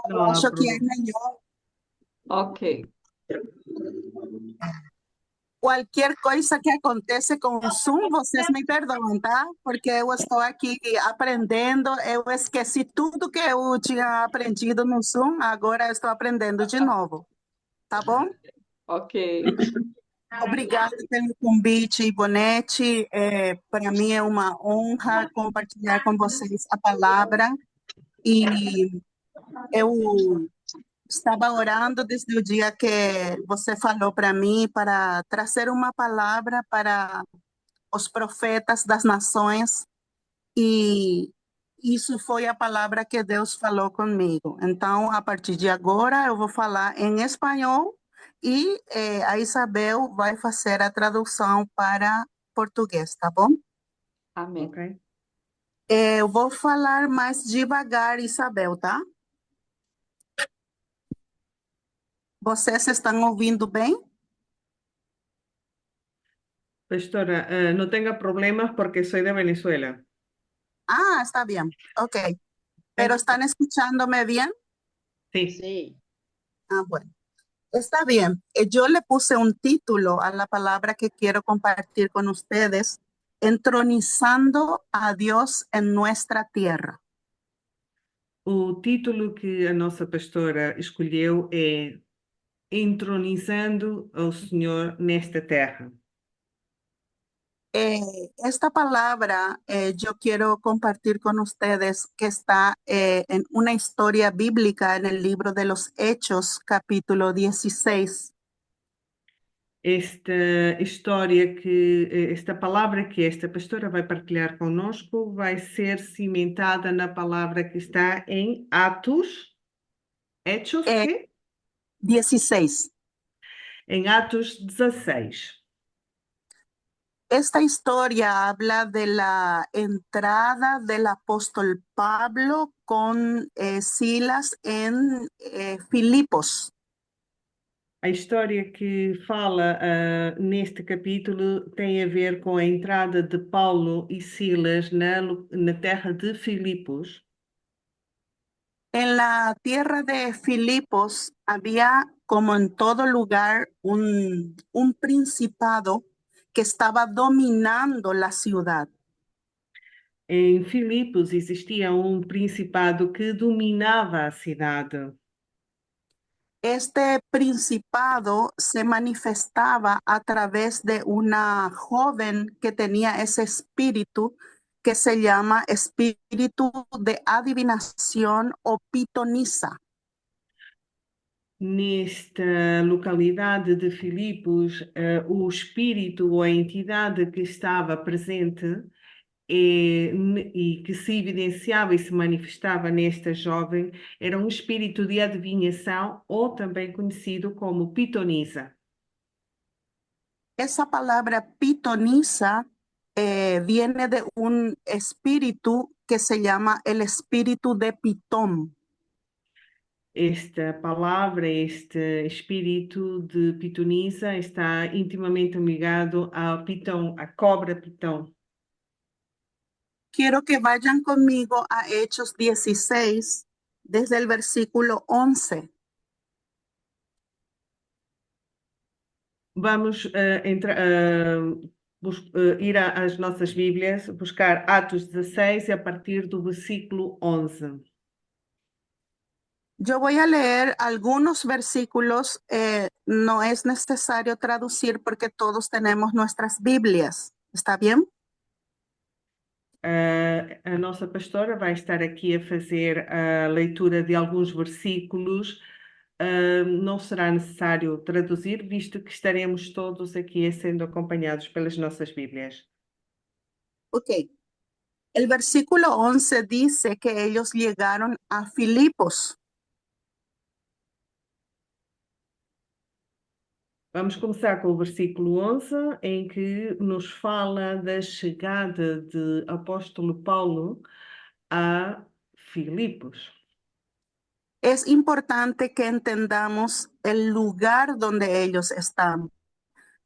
eu Não há acho que é problema. melhor. Ok. Qualquer coisa que acontece com o Zoom, vocês me perdoam, tá? Porque eu estou aqui aprendendo, eu esqueci tudo que eu tinha aprendido no Zoom, agora eu estou aprendendo de novo, tá bom? Ok. Obrigada pelo convite, Ivonete. Para mim é uma honra compartilhar com vocês a palavra e eu estava orando desde o dia que você falou para mim para trazer uma palavra para os profetas das nações e isso foi a palavra que Deus falou comigo. Então, a partir de agora, eu vou falar em espanhol e a Isabel vai fazer a tradução para português, tá bom? Amém. Ok? Eu vou falar mais devagar, Isabel, tá? Vocês estão ouvindo bem? Pastora, no tenga problemas porque soy de Venezuela. Ah, está bien. Ok. ¿Pero ¿Ok? están escuchándome bien? Sí. Sí. Ah, bueno. Está bien. Yo le puse un título a la palabra que quiero compartir con ustedes, entronizando a Dios en nuestra tierra. O título que a nossa pastora escolheu é Entronizando ao Senhor nesta terra. Esta palabra yo quiero compartir con ustedes que está en una historia bíblica en el libro de los Hechos, capítulo 16. Esta história esta palavra que esta pastora vai partilhar conosco vai ser cimentada na palavra que está em Atos, Hechos, Eh, quê? 16. Em Atos 16. Esta historia habla de la entrada del apóstol Pablo con Silas en Filipos. A história que fala neste capítulo tem a ver com a entrada de Paulo e Silas na terra de Filipos. En la tierra de Filipos había, como en todo lugar, un principado que estaba dominando la ciudad. Em Filipos existia um principado que dominava a cidade. Este principado se manifestaba a través de una joven que tenía ese espíritu que se llama espíritu de adivinación o pitonisa. Nesta localidade de Filipos, o espírito ou a entidade que estava presente e que se evidenciava e se manifestava nesta jovem era um espírito de adivinhação ou também conhecido como pitonisa. Esa palabra pitonisa viene de un espíritu que se llama el espíritu de Pitón. Esta palavra, este espírito de pitonisa está intimamente ligado ao pitão, à cobra pitão. Quiero que vayan conmigo a Hechos 16, desde el versículo 11. Vamos ir às nossas Bíblias, buscar Atos 16 a partir do versículo 11. Yo voy a leer algunos versículos, no es necesario traducir porque todos tenemos nuestras Biblias. ¿Está bien? A nossa pastora vai estar aqui a fazer a leitura de alguns versículos. Não será necessário traduzir, visto que estaremos todos aqui sendo acompanhados pelas nossas Bíblias. Ok. El versículo 11 dice que ellos llegaron a Filipos. Vamos começar com o versículo 11, em que nos fala da chegada de apóstolo Paulo a Filipos. Es importante que entendamos el lugar donde ellos están.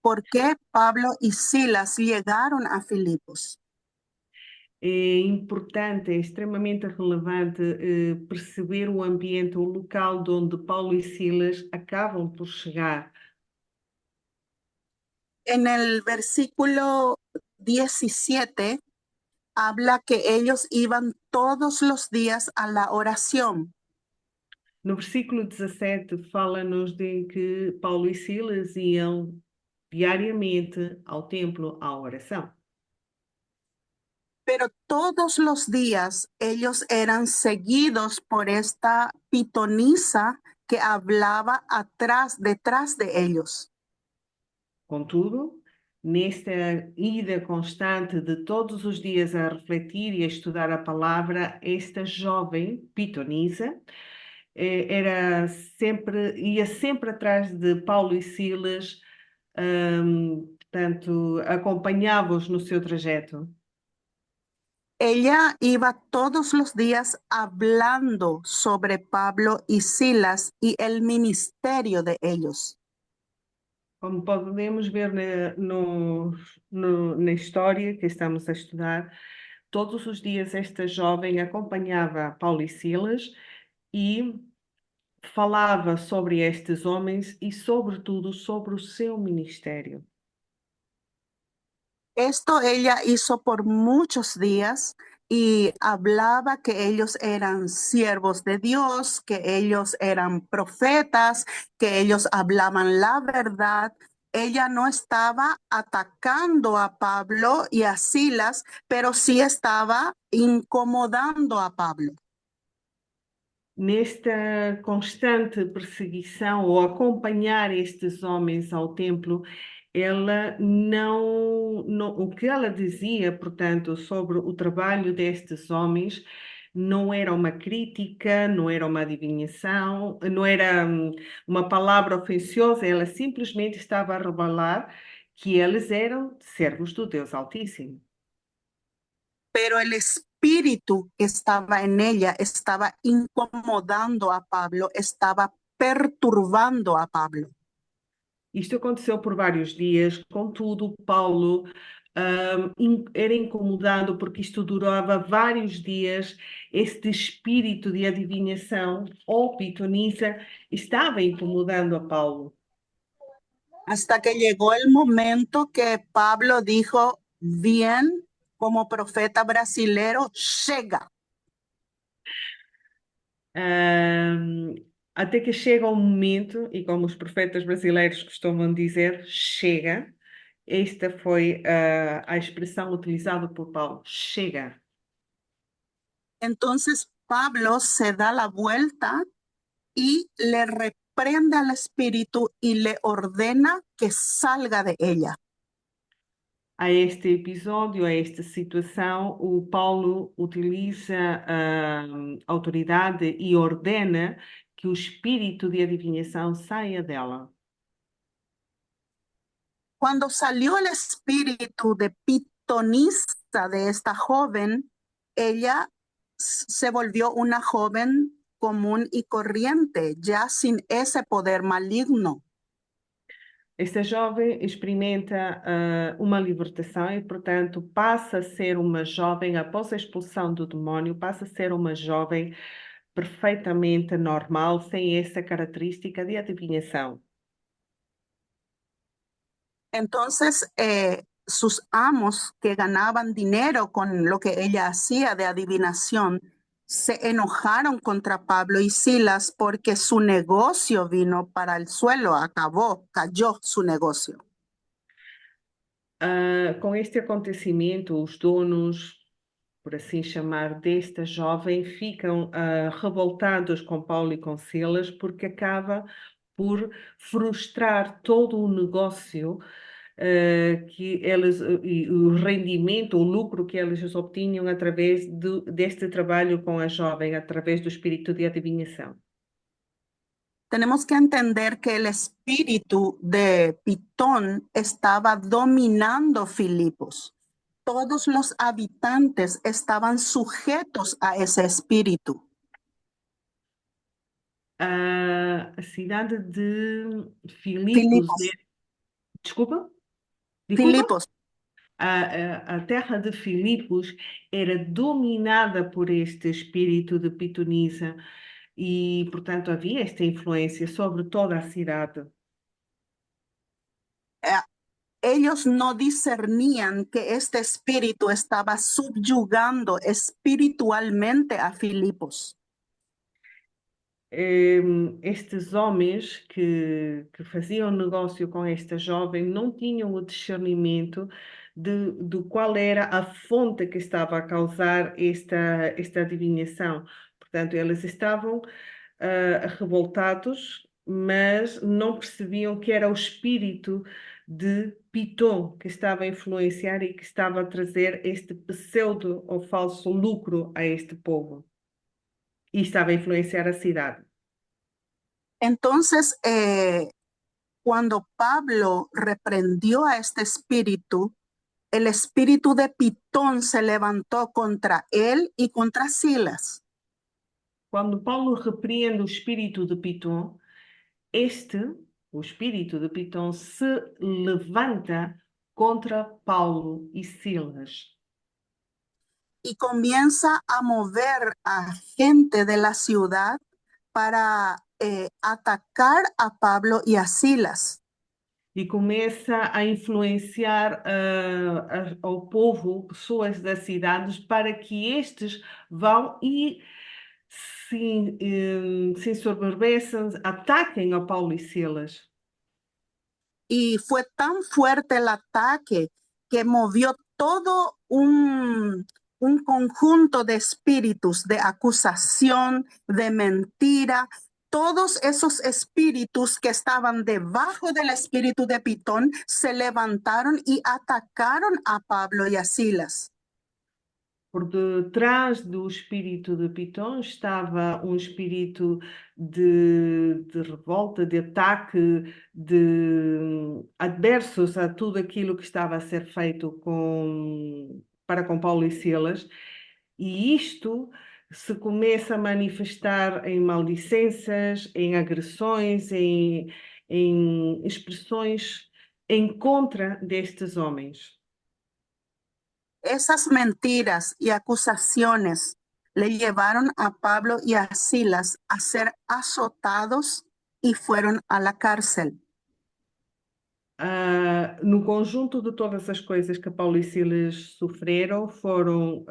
¿Por qué Pablo y Silas llegaron a Filipos? É importante, é extremamente relevante perceber o ambiente, o local de onde Paulo e Silas acabam por chegar. En el versículo 17 habla que ellos iban todos los días a la oración. No versículo 17 fala-nos de que Paulo e Silas iam diariamente ao templo à oração. Pero todos los días ellos eran seguidos por esta pitonisa que hablaba detrás de ellos. Contudo, nesta ida constante de todos os dias a refletir e a estudar a palavra, esta jovem pitonisa ia sempre atrás de Paulo e Silas, portanto, acompanhava-os no seu trajeto. Ella iba todos los días hablando sobre Pablo y Silas y el ministerio de ellos. Como podemos ver na história que estamos a estudar, todos os dias esta jovem acompanhava Paulo e Silas e falava sobre estes homens e, sobretudo, sobre o seu ministério. Esto ella hizo por muchos días y hablaba que ellos eran siervos de Dios, que ellos eran profetas, que ellos hablaban la verdad. Ella no estaba atacando a Pablo y a Silas, pero sí estaba incomodando a Pablo. Nesta constante perseguição ou acompanhar estes homens ao templo, ela o que ela dizia, portanto, sobre o trabalho destes homens não era uma crítica, não era uma adivinhação, não era uma palavra ofensiosa, ela simplesmente estava a revelar que eles eram servos do Deus Altíssimo. Pero el espíritu que estaba en ella estaba incomodando a Pablo, estaba perturbando a Pablo. Isto aconteceu por vários dias, contudo, Paulo era incomodado porque isto durava vários dias. Este espírito de adivinhação ou pitonisa estava incomodando a Paulo. Hasta que llegó el momento que Pablo dijo, bien, como profeta brasilero, chega. Ahm, Até que chega um momento, e como os profetas brasileiros costumam dizer, chega. Esta foi a expressão utilizada por Paulo, chega. Entonces Pablo se da la vuelta y le reprende al espíritu y le ordena que salga de ella. A este episódio, a esta situação, o Paulo utiliza a autoridade e ordena que o espírito de adivinhação saia dela. Cuando salió el espíritu de pitonisa de esta joven, ella se volvió una joven común y corriente, ya sin ese poder maligno. Esta jovem experimenta uma libertação e, portanto, passa a ser uma jovem, após a expulsão do demónio, passa a ser uma jovem perfeitamente normal, sem essa característica de adivinhação. Entonces, sus amos que ganaban dinero con lo que ella hacía de adivinación, se enojaron contra Pablo y Silas porque su negocio vino para el suelo, cayó su negocio. Com este acontecimento, os donos, por assim chamar, desta jovem ficam revoltados com Paulo e com Silas porque acaba por frustrar todo o negócio que eles, e o rendimento, o lucro que eles obtinham através deste trabalho com a jovem, através do espírito de adivinhação. Tenemos que entender que el espíritu de Pitón estaba dominando Filipos. Todos los habitantes estaban sujetos a ese espíritu. A cidade de Filipos, Filipos, Desculpa? Desculpa? Filipos, a terra de Filipos era dominada por este espírito de pitonisa e, portanto, havia esta influência sobre toda a cidade. Eh, Ellos no discernían que este espíritu estaba subyugando espiritualmente a Filipos. Estes homens que faziam negócio com esta jovem não tinham o discernimento de qual era a fonte que estava a causar esta adivinhação. Portanto, eles estavam revoltados, mas não percebiam que era o espírito de Piton que estava a influenciar e que estava a trazer este pseudo ou falso lucro a este povo. E estava a influenciar a cidade. Entonces, cuando Pablo reprendió a este espíritu, el espíritu de Pitón se levantó contra él y contra Silas. Quando Paulo repreende o espírito de Piton, o espírito de Piton, se levanta contra Paulo e Silas. Y comienza a mover a gente de la ciudad para atacar a Pablo y a Silas. E começa a influenciar ao povo, pessoas das cidades, para que estes vão e se ensoberbeçam, ataquem a Paulo e Silas. Y fue tan fuerte el ataque que movió todo un conjunto de espíritus de acusación, de mentira. Todos esos espíritus que estaban debajo del espíritu de Pitón se levantaron y atacaron a Pablo y a Silas. Por detrás do espírito de Piton estava um espírito de revolta, de ataque, de adversos a tudo aquilo que estava a ser feito para com Paulo e Silas. E isto se começa a manifestar em maldicências, em agressões, em expressões em contra destes homens. Esas mentiras y acusaciones le llevaron a Pablo y a Silas a ser azotados y fueron a la cárcel. No conjunto de todas as coisas que Paulo e Silas sofreram, foram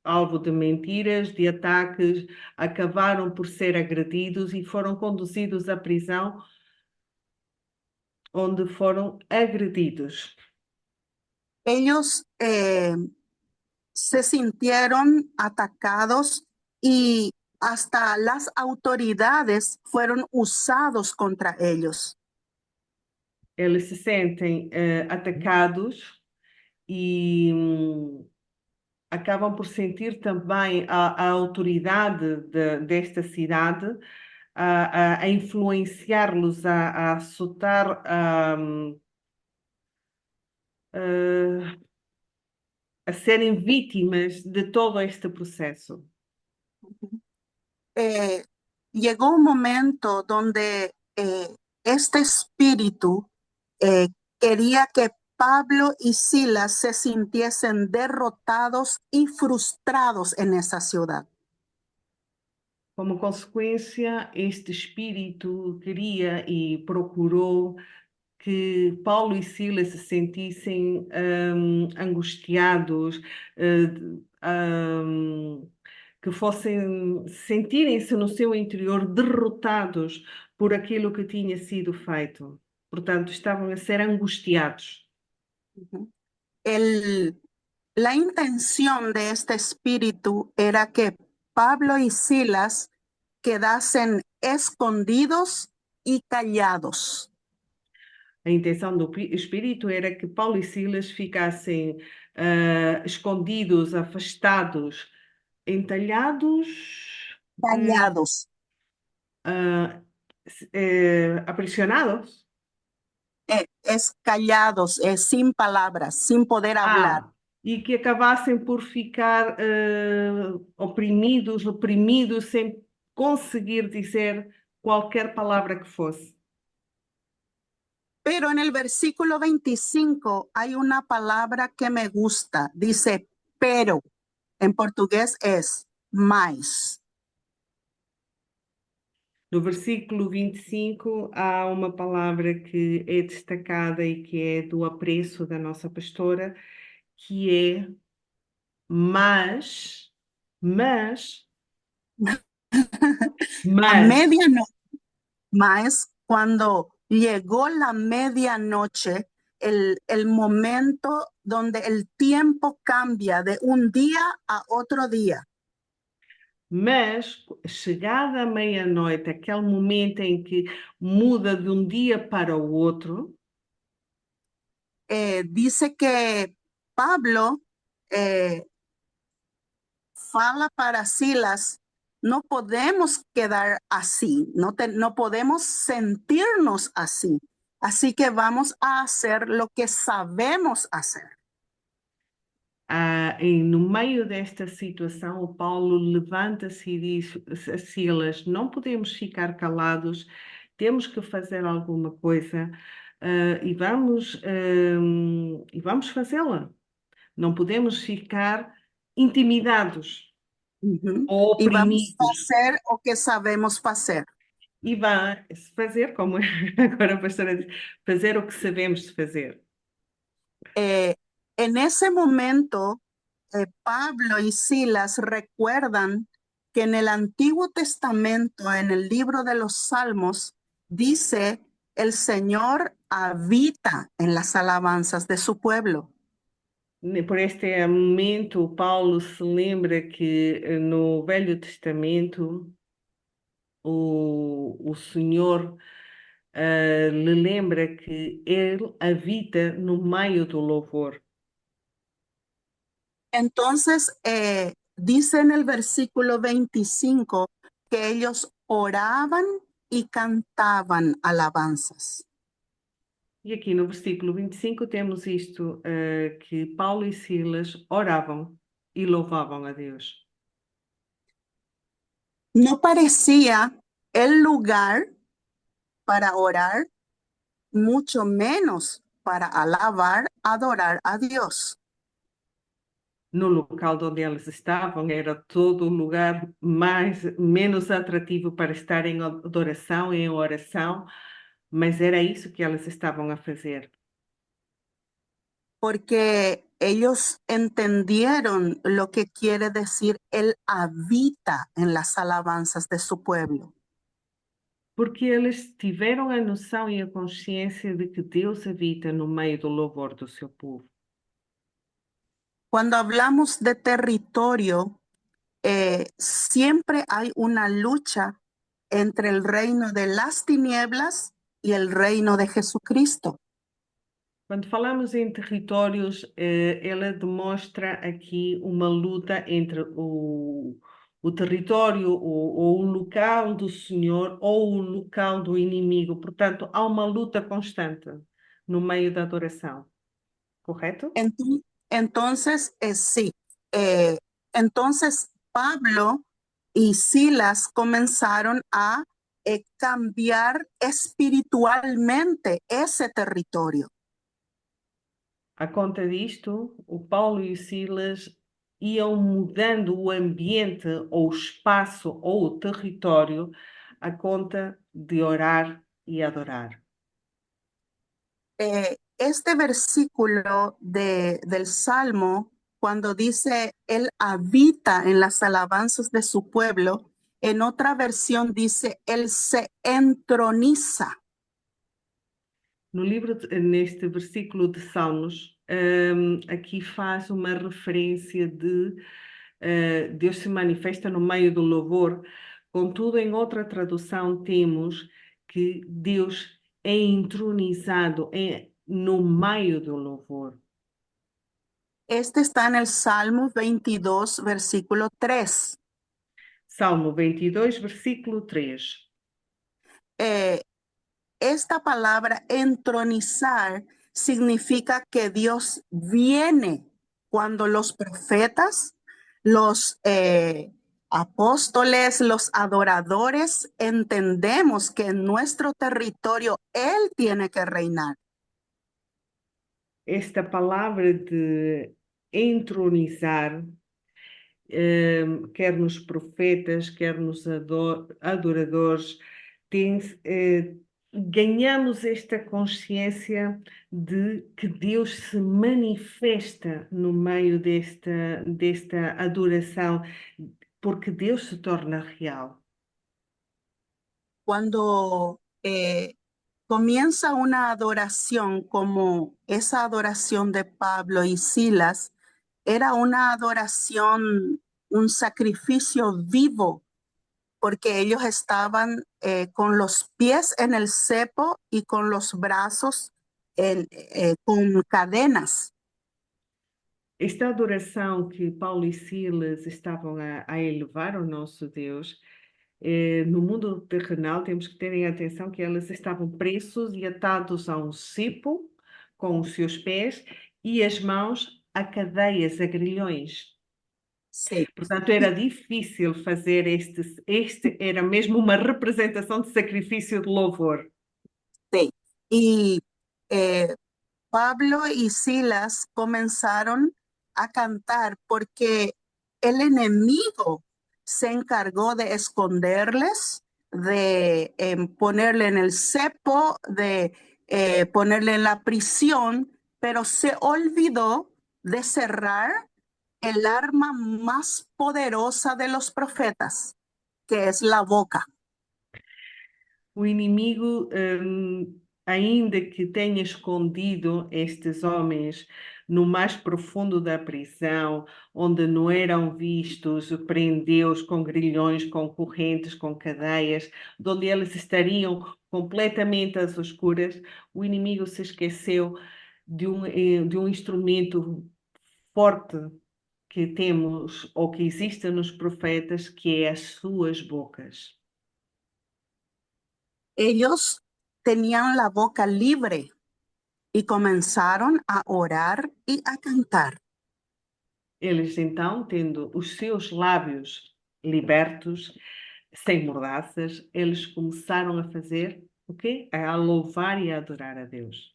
alvo de mentiras, de ataques, acabaram por ser agredidos e foram conduzidos à prisão, onde foram agredidos. Ellos se sintieron atacados y hasta las autoridades fueron usados contra ellos. Eles se sentem atacados e acabam por sentir também a autoridade desta cidade a influenciar-los, a soltar, a serem vítimas de todo este processo. Llegó un momento donde este espíritu quería que Pablo y Silas se sintiesen derrotados y frustrados en esa ciudad. Como consequência, este espírito queria e procurou que Paulo e Silas se sentissem angustiados, que fossem sentirem-se no seu interior derrotados por aquilo que tinha sido feito. Portanto, estavam a ser angustiados. La intención de este espíritu era que Pablo y Silas quedasen escondidos y callados. A intenção do espírito era que Paulo e Silas ficassem escondidos, afastados, entalhados, Callados. aprisionados. Es callados, sin palabras, sin poder hablar. E que acabassem por ficar oprimidos, reprimidos, sem conseguir dizer qualquer palavra que fosse. Pero en el versículo 25 hay una palabra que me gusta. Dice, pero. En português es mais. No versículo 25 há uma palavra que é destacada e que é do apreço da nossa pastora, que é mas, mas, A mas. medianoche, más cuando llegó la medianoche, el momento donde el tiempo cambia de un día a otro día. Mas, chegada a meia-noite, aquele momento em que muda de um dia para o outro, Dice que Pablo fala para Silas, no podemos quedar así, no podemos sentirnos así. Así que vamos a hacer lo que sabemos hacer. no meio desta situação, o Paulo levanta-se e diz a Silas: não podemos ficar calados, temos que fazer alguma coisa e vamos fazê-la. Não podemos ficar intimidados ou Y vamos a oprimidos. hacer lo que sabemos hacer. E vai fazer, como agora a pastora diz, fazer o que sabemos fazer. En ese momento, Pablo y Silas recuerdan que en el Antiguo Testamento, en el libro de los Salmos, dice, el Señor habita en las alabanzas de su pueblo. Por este momento, Paulo se lembra que no Velho Testamento o Senhor lhe lembra que Ele habita no meio do louvor. Entonces, dice en el versículo 25 que ellos oraban y cantaban alabanzas. E aqui no versículo 25 temos isto, que Paulo e Silas oravam e louvavam a Deus. No parecía el lugar para orar, mucho menos para alabar, adorar a Dios. No local onde eles estavam era todo o lugar menos atrativo para estar em adoração e em oração, mas era isso que eles estavam a fazer. Porque ellos entendieron lo que quiere decir Él habita en las alabanzas de su pueblo. Porque eles tiveram a noção e a consciência de que Deus habita no meio do louvor do seu povo. Cuando hablamos de territorio, siempre hay una lucha entre el reino de las tinieblas y el reino de Jesucristo. Quando falamos em territórios, ela demonstra aqui uma luta entre o território ou o local do Senhor ou o local do inimigo. Portanto, há uma luta constante no meio da adoração. Correto? Entonces, sí. Entonces, Pablo y Silas comenzaron a cambiar espiritualmente ese territorio. À conta disto, o Paulo e o Silas iam mudando o ambiente ou o espaço ou o território à conta de orar e adorar. Este versículo del Salmo, cuando dice, Él habita en las alabanzas de su pueblo, en otra versión dice, Él se entroniza. Neste versículo de Salmos, aqui faz uma referência de Deus se manifesta no meio do louvor. Contudo, em outra tradução, temos que Deus é entronizado no meio do louvor. Este está en el Salmo 22, versículo 3. Salmo 22, versículo 3. Esta palabra entronizar significa que Dios viene cuando los profetas, los apóstoles, los adoradores, entendemos que en nuestro territorio Él tiene que reinar. esta palavra de entronizar, quer nos profetas, quer nos adoradores, ganhamos esta consciência de que Deus se manifesta no meio desta adoração, porque Deus se torna real. Cuando comienza una adoración como esa adoración de Pablo y Silas, era una adoración, un sacrificio vivo, porque ellos estaban con los pies en el cepo y con los brazos con cadenas. Esta adoração que Paulo e Silas estavam a elevar ao nosso Deus, no mundo terrenal temos que ter em atenção que elas estavam presos e atados a um cepo com os seus pés e as mãos a cadeias, a grilhões. Sí. Portanto, era difícil fazer este era mesmo uma representação de sacrifício de louvor. Sí. Y Pablo y Silas comenzaron a cantar porque el enemigo se encargó de esconderles, de ponerle en el cepo, de ponerle en la prisión, pero se olvidó de cerrar el arma más poderosa de los profetas, que es la boca. O inimigo, ainda que tenha escondido estes homens no mais profundo da prisão, onde não eram vistos, prendeu-os com grilhões, com correntes, com cadeias, onde eles estariam completamente às escuras, o inimigo se esqueceu de um instrumento forte que temos ou que existe nos profetas, que é as suas bocas. Ellos tenían la boca libre y comenzaron a orar y a cantar. Eles então, tendo os seus lábios libertos, sem mordaças, eles começaram a fazer o quê? A louvar e a adorar a Deus.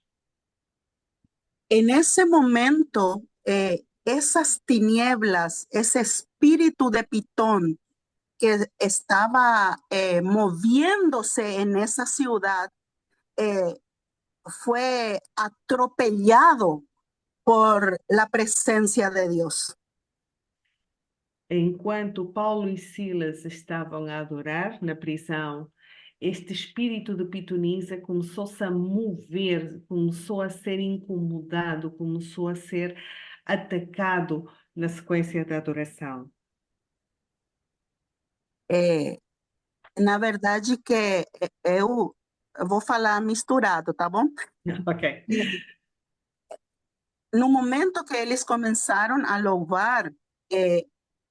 En ese momento, esas tinieblas, ese espíritu de Pitón que estaba moviéndose en esa ciudad, fue atropellado por la presencia de Dios. Enquanto Paulo e Silas estavam a adorar na prisão, este espírito de pitonisa começou-se a mover, começou a ser incomodado, começou a ser atacado na sequência da adoração. Na verdade que eu vou falar misturado, tá bom? Ok. No momento que eles começaram a louvar,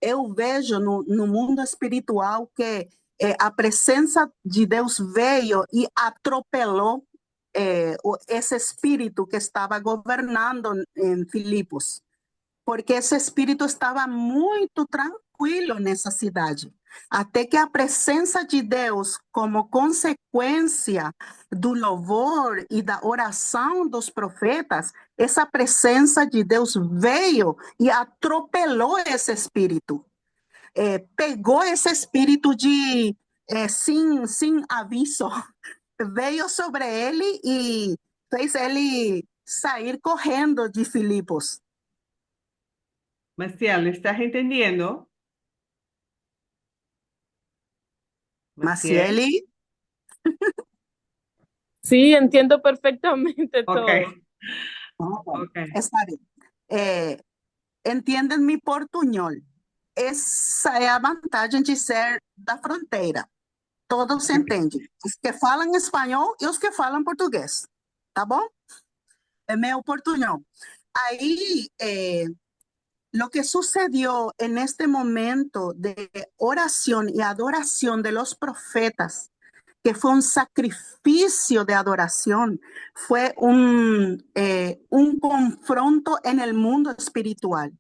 eu vejo no mundo espiritual que a presença de Deus veio e atropelou esse espírito que estava governando em Filipos, porque esse espírito estava muito tranquilo nessa cidade, até que a presença de Deus, como consequência do louvor e da oração dos profetas, essa presença de Deus veio e atropelou esse espírito. Pegou esse espírito sem aviso, veio sobre ele e fez ele sair correndo de Filipos. Marcial, ¿estás entendiendo? Macieli. Sí, entiendo perfectamente todo. Ok. Está bien. Entendem mi portunhol. Essa é a vantagem de ser da fronteira. Todos entendem. Os que falam espanhol e os que falam português. Tá bom? É meu portunhol. Aí, lo que sucedió en este momento de oración y adoración de los profetas, que fue un sacrificio de adoración, fue un confronto en el mundo espiritual.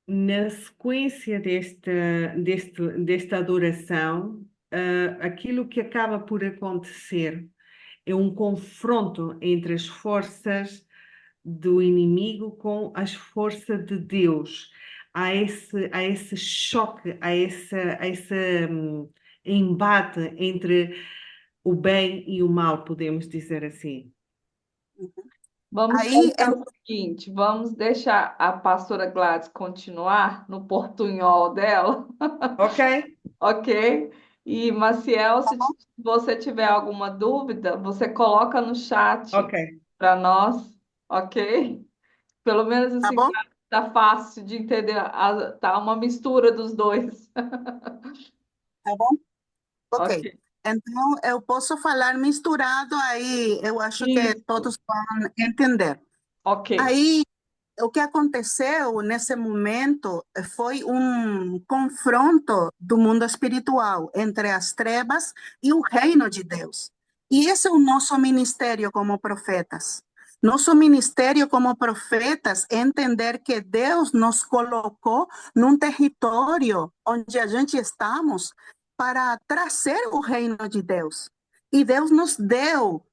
Na sequência desta adoração, aquilo que acaba por acontecer é um confronto entre as forças do inimigo com as forças de Deus. Há esse choque, há esse embate entre o bem e o mal, podemos dizer assim. Vamos Aí, fazer o seguinte, vamos deixar a pastora Gladys continuar no portunhol dela, Ok? ok? E, Maciel, se você tiver alguma dúvida, você coloca no chat Ok. para nós, ok? Pelo menos tá assim bom? tá fácil de entender, tá uma mistura dos dois, Tá bom? Ok. ok? Então, eu posso falar misturado aí, eu acho que Isso, todos vão entender. ok. Aí, o que aconteceu nesse momento foi um confronto do mundo espiritual entre as trevas e o reino de Deus. E esse é o nosso ministério como profetas. Nosso ministério como profetas é entender que Deus nos colocou num território onde a gente estamos para trazer o reino de Deus. E Deus nos deu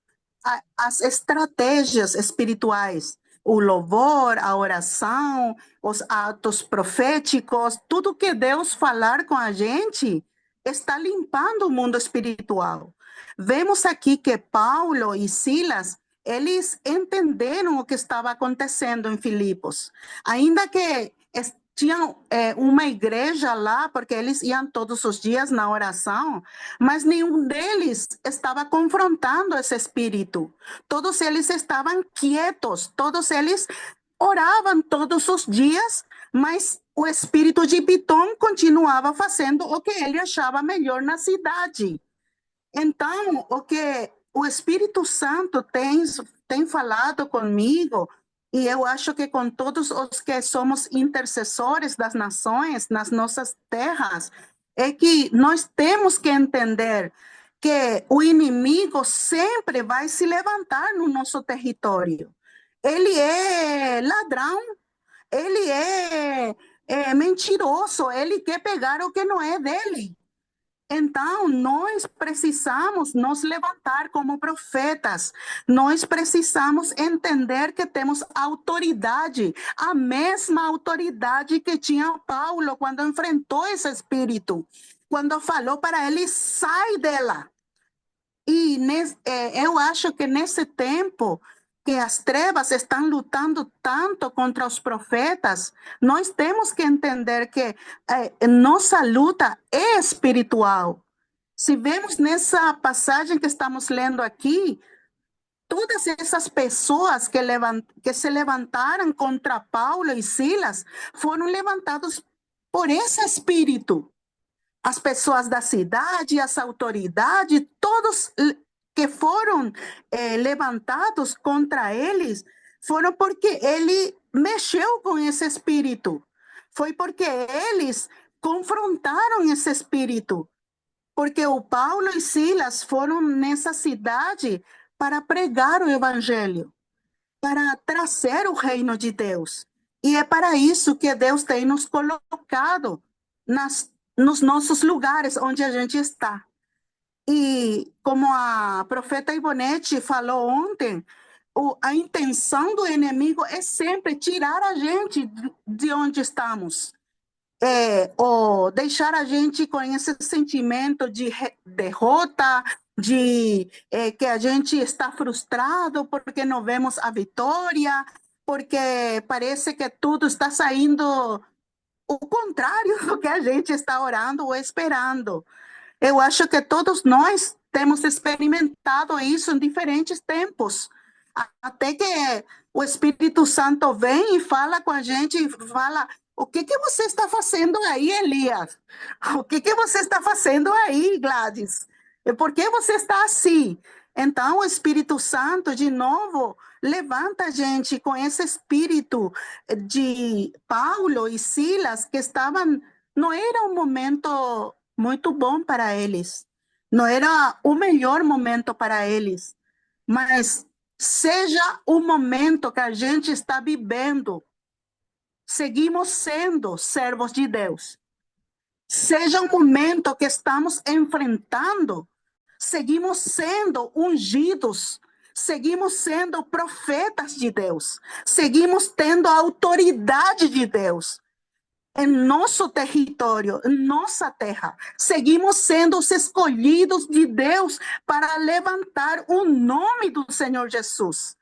as estratégias espirituais, o louvor, a oração, os atos proféticos, tudo que Deus falar com a gente está limpando o mundo espiritual. Vemos aqui que Paulo e Silas, eles entenderam o que estava acontecendo em Filipos. Ainda que tinham uma igreja lá, porque eles iam todos os dias na oração, mas nenhum deles estava confrontando esse espírito. Todos eles estavam quietos, todos eles oravam todos os dias, mas o espírito de Pitom continuava fazendo o que ele achava melhor na cidade. Então, o que o Espírito Santo tem falado comigo, e eu acho que com todos os que somos intercessores das nações, nas nossas terras, é que nós temos que entender que o inimigo sempre vai se levantar no nosso território. Ele é ladrão, ele é mentiroso, ele quer pegar o que não é dele. Então, nós precisamos nos levantar como profetas. Nós precisamos entender que temos autoridade, a mesma autoridade que tinha Paulo quando enfrentou esse espírito, quando falou para ele: sai dela. E eu acho que nesse tempo que as trevas estão lutando tanto contra os profetas, nós temos que entender que nossa luta é espiritual. Se vemos nessa passagem que estamos lendo aqui, todas essas pessoas que se levantaram contra Paulo e Silas foram levantados por esse espírito. As pessoas da cidade, as autoridades, todos que foram levantados contra eles, foram porque ele mexeu com esse espírito. Foi porque eles confrontaram esse espírito. Porque o Paulo e Silas foram nessa cidade para pregar o evangelho, para trazer o reino de Deus. E é para isso que Deus tem nos colocado nos nossos lugares onde a gente está. E como a profeta Ivonete falou ontem, a intenção do inimigo é sempre tirar a gente de onde estamos. Ou deixar a gente com esse sentimento de derrota, de que a gente está frustrado porque não vemos a vitória, porque parece que tudo está saindo o contrário do que a gente está orando ou esperando. Eu acho que todos nós temos experimentado isso em diferentes tempos, até que o Espírito Santo vem e fala com a gente, e fala: o que você está fazendo aí, Elias? O que você está fazendo aí, Gladys? E por que você está assim? Então, o Espírito Santo, de novo, levanta a gente com esse espírito de Paulo e Silas, que estavam, não era um momento muito bom para eles, não era o melhor momento para eles, mas seja o momento que a gente está vivendo, seguimos sendo servos de Deus. Seja o momento que estamos enfrentando, seguimos sendo ungidos, seguimos sendo profetas de Deus, seguimos tendo a autoridade de Deus em nosso território, em nossa terra. Seguimos sendo os escolhidos de Deus para levantar o nome do Senhor Jesus.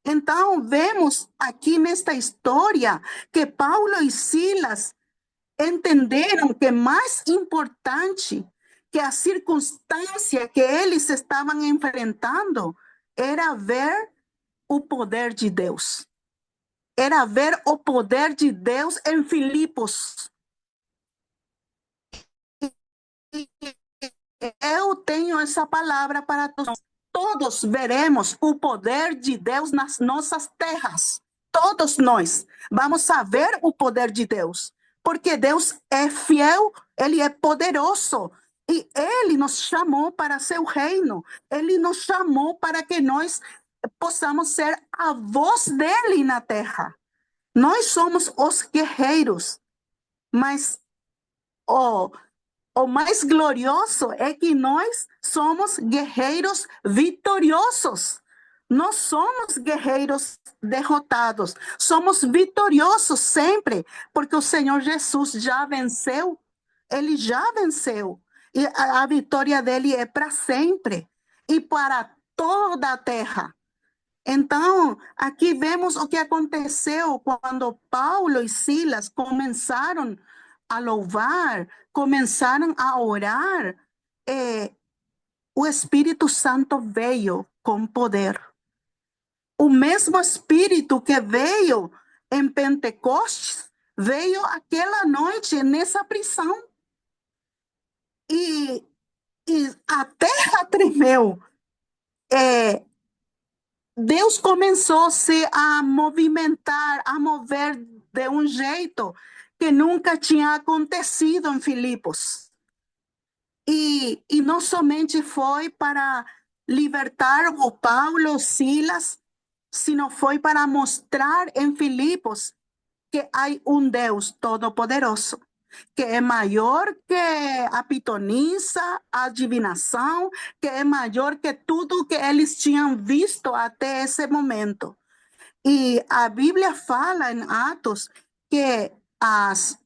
Então, vemos aqui nesta história que Paulo e Silas entenderam que mais importante que a circunstância que eles estavam enfrentando era ver o poder de Deus. Era ver o poder de Deus em Filipos. Eu tenho essa palavra para todos. Todos veremos o poder de Deus nas nossas terras. Todos nós vamos a ver o poder de Deus. Porque Deus é fiel, Ele é poderoso. E Ele nos chamou para seu reino. Ele nos chamou para que nós possamos ser a voz dele na terra. Nós somos os guerreiros, mas o mais glorioso é que nós somos guerreiros vitoriosos. Nós somos guerreiros derrotados, somos vitoriosos sempre, porque o Senhor Jesus já venceu, ele já venceu, e a vitória dele é para sempre e para toda a terra. Então, aqui vemos o que aconteceu quando Paulo e Silas começaram a louvar, começaram a orar. O Espírito Santo veio com poder. O mesmo Espírito que veio em Pentecostes veio aquela noite nessa prisão. E a terra tremeu. Deus começou-se a movimentar, a mover de um jeito que nunca tinha acontecido em Filipos. E não somente foi para libertar o Paulo, Silas, sino foi para mostrar em Filipos que há um Deus todo-poderoso, que é maior que a pitonisa, a adivinação, que é maior que tudo que eles tinham visto até esse momento. E a Bíblia fala em Atos que as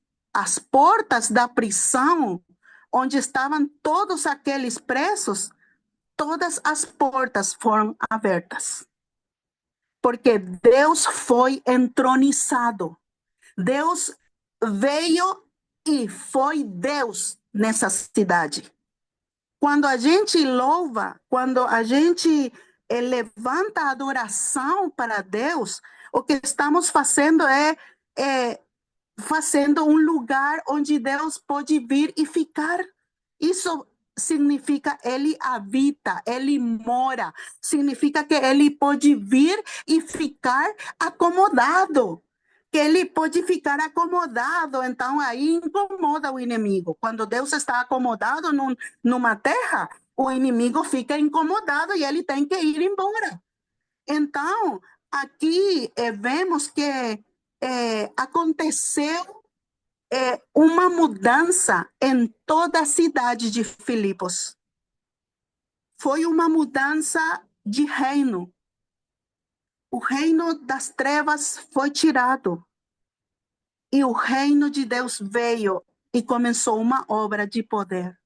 portas da prisão, onde estavam todos aqueles presos, todas as portas foram abertas. Porque Deus foi entronizado. Deus veio e foi Deus nessa cidade. Quando a gente louva, quando a gente levanta a adoração para Deus, o que estamos fazendo é fazendo um lugar onde Deus pode vir e ficar. Isso significa ele habita, ele mora. Significa que ele pode vir e ficar acomodado. Que ele pode ficar acomodado, então aí incomoda o inimigo. Quando Deus está acomodado numa terra, o inimigo fica incomodado e ele tem que ir embora. Então, aqui vemos que aconteceu uma mudança em toda a cidade de Filipos. Foi uma mudança de reino. O reino das trevas foi tirado. E o reino de Deus veio e começou uma obra de poder.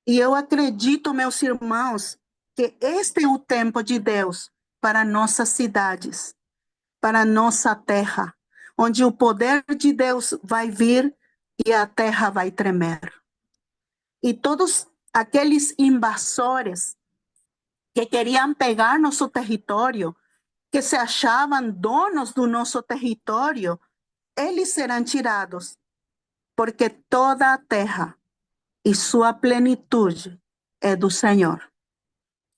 E eu acredito, meus irmãos, que este é o tempo de Deus para nossas cidades, para nossa terra, onde o poder de Deus vai vir e a terra vai tremer. E todos aqueles invasores que queriam pegar nosso território, que se achavam donos do nosso território, eles serão tirados, porque toda a terra e sua plenitude é do Senhor.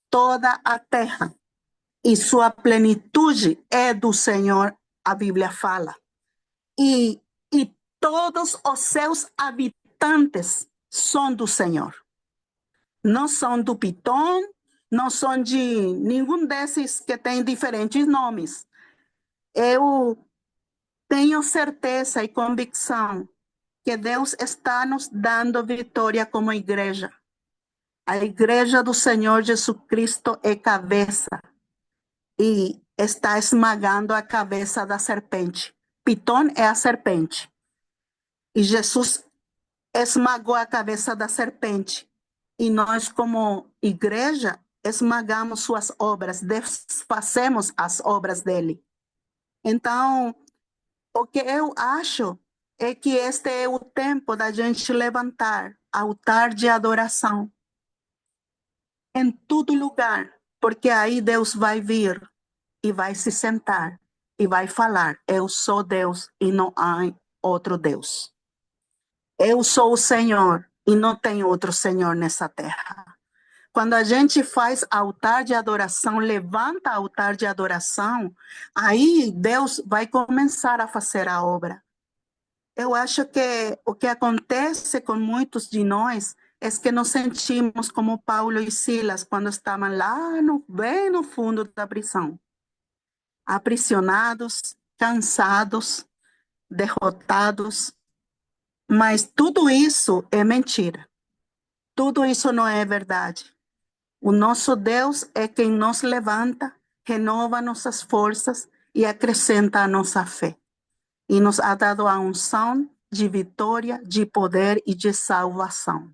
Toda a terra e sua plenitude é do Senhor, a Bíblia fala. E todos os seus habitantes são do Senhor. Não são do Pitom, não são de nenhum desses que tem diferentes nomes. Eu tenho certeza e convicção que Deus está nos dando vitória como igreja. A igreja do Senhor Jesus Cristo é cabeça e está esmagando a cabeça da serpente. Pitón é a serpente. E Jesus esmagou a cabeça da serpente. E nós, como igreja, esmagamos suas obras, desfazemos as obras dele. Então, o que eu acho é que este é o tempo da gente levantar altar de adoração em todo lugar, porque aí Deus vai vir e vai se sentar e vai falar: eu sou Deus e não há outro Deus. Eu sou o Senhor e não tem outro Senhor nessa terra. Quando a gente faz altar de adoração, levanta altar de adoração, aí Deus vai começar a fazer a obra. Eu acho que o que acontece com muitos de nós é que nos sentimos como Paulo e Silas quando estavam lá bem no fundo da prisão, aprisionados, cansados, derrotados, mas tudo isso é mentira. Tudo isso não é verdade. O nosso Deus é quem nos levanta, renova nossas forças e acrescenta a nossa fé. E nos ha dado a unção de vitória, de poder e de salvação.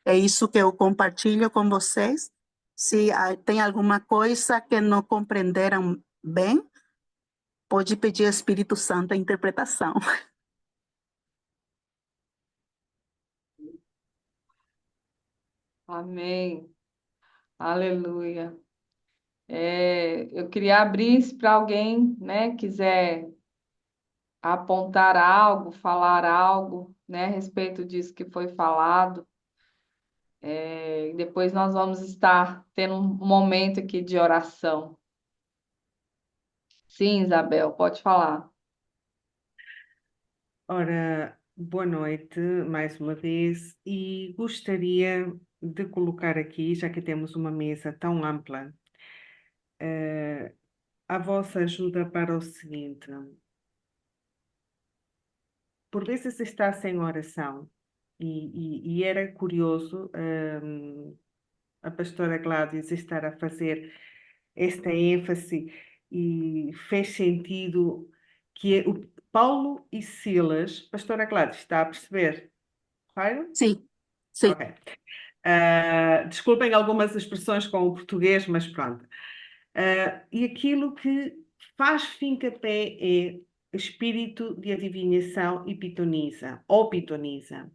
É isso que eu compartilho com vocês. Se tem alguma coisa que não compreenderam bem, pode pedir ao Espírito Santo a interpretação. Amém. Aleluia. Eu queria abrir para alguém, né, quiser apontar algo, falar algo, né, a respeito disso que foi falado. E depois nós vamos estar tendo um momento aqui de oração. Sim, Isabel, pode falar. Ora, boa noite mais uma vez e gostaria de colocar aqui, já que temos uma mesa tão ampla, a vossa ajuda para o seguinte. Por vezes se está sem oração e era curioso a pastora Gladys estar a fazer esta ênfase e fez sentido que o Paulo e Silas, pastora Gladys, está a perceber? Claro? Sim, sim. Ok. Desculpem algumas expressões com o português, mas pronto. E aquilo que faz fim-capé é espírito de adivinhação e pitonisa, ou pitonisa.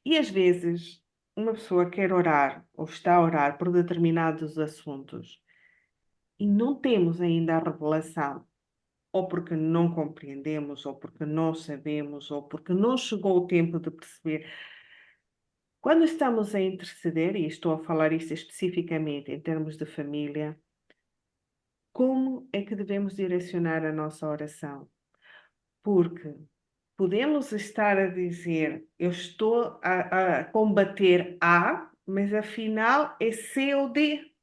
E às vezes uma pessoa quer orar ou está a orar por determinados assuntos e não temos ainda a revelação, ou porque não compreendemos, ou porque não sabemos, ou porque não chegou o tempo de perceber. Quando estamos a interceder, e estou a falar isto especificamente em termos de família, como é que devemos direcionar a nossa oração? Porque podemos estar a dizer, eu estou a combater A, mas afinal é C ou D.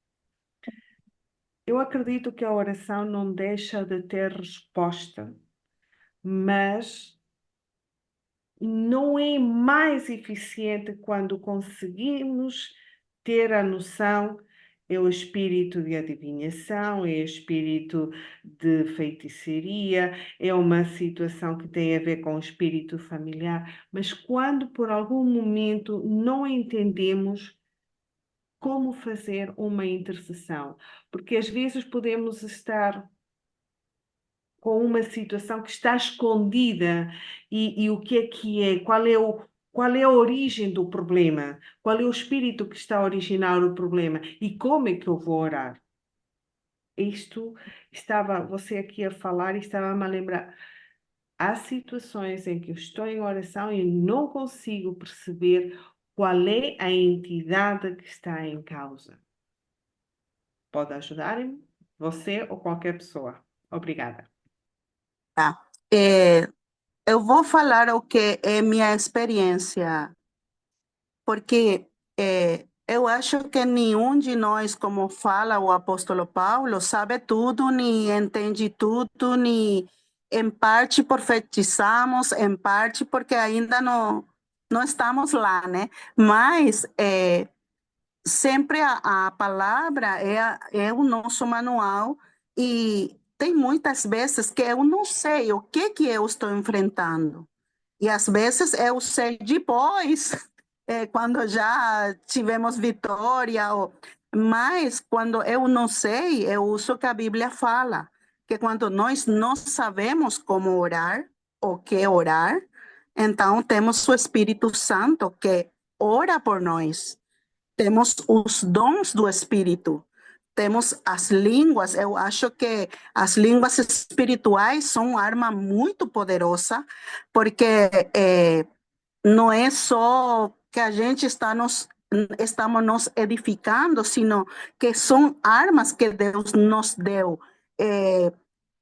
Eu acredito que a oração não deixa de ter resposta, mas não é mais eficiente quando conseguimos ter a noção, é o espírito de adivinhação, é o espírito de feitiçaria, é uma situação que tem a ver com o espírito familiar, mas quando por algum momento não entendemos como fazer uma intercessão, porque às vezes podemos estar com uma situação que está escondida e o que é, qual é a origem do problema, qual é o espírito que está a originar o problema e como é que eu vou orar. Isto estava você aqui a falar e estava-me a lembrar. Há situações em que eu estou em oração e não consigo perceber qual é a entidade que está em causa. Pode ajudar-me? Você ou qualquer pessoa. Obrigada. Tá. Eu vou falar o que é minha experiência, porque eu acho que nenhum de nós, como fala o apóstolo Paulo, sabe tudo, nem entende tudo, nem em parte profetizamos, em parte porque ainda não estamos lá, né? Mas sempre a palavra é o nosso manual e tem muitas vezes que eu não sei o que eu estou enfrentando. E às vezes eu sei depois, quando já tivemos vitória, mas quando eu não sei, eu uso o que a Bíblia fala, que quando nós não sabemos como orar, o que orar, então temos o Espírito Santo que ora por nós. Temos os dons do Espírito, temos as línguas. Eu acho que as línguas espirituais são uma arma muito poderosa, porque não é só que a gente estamos nos edificando, sino que são armas que Deus nos deu.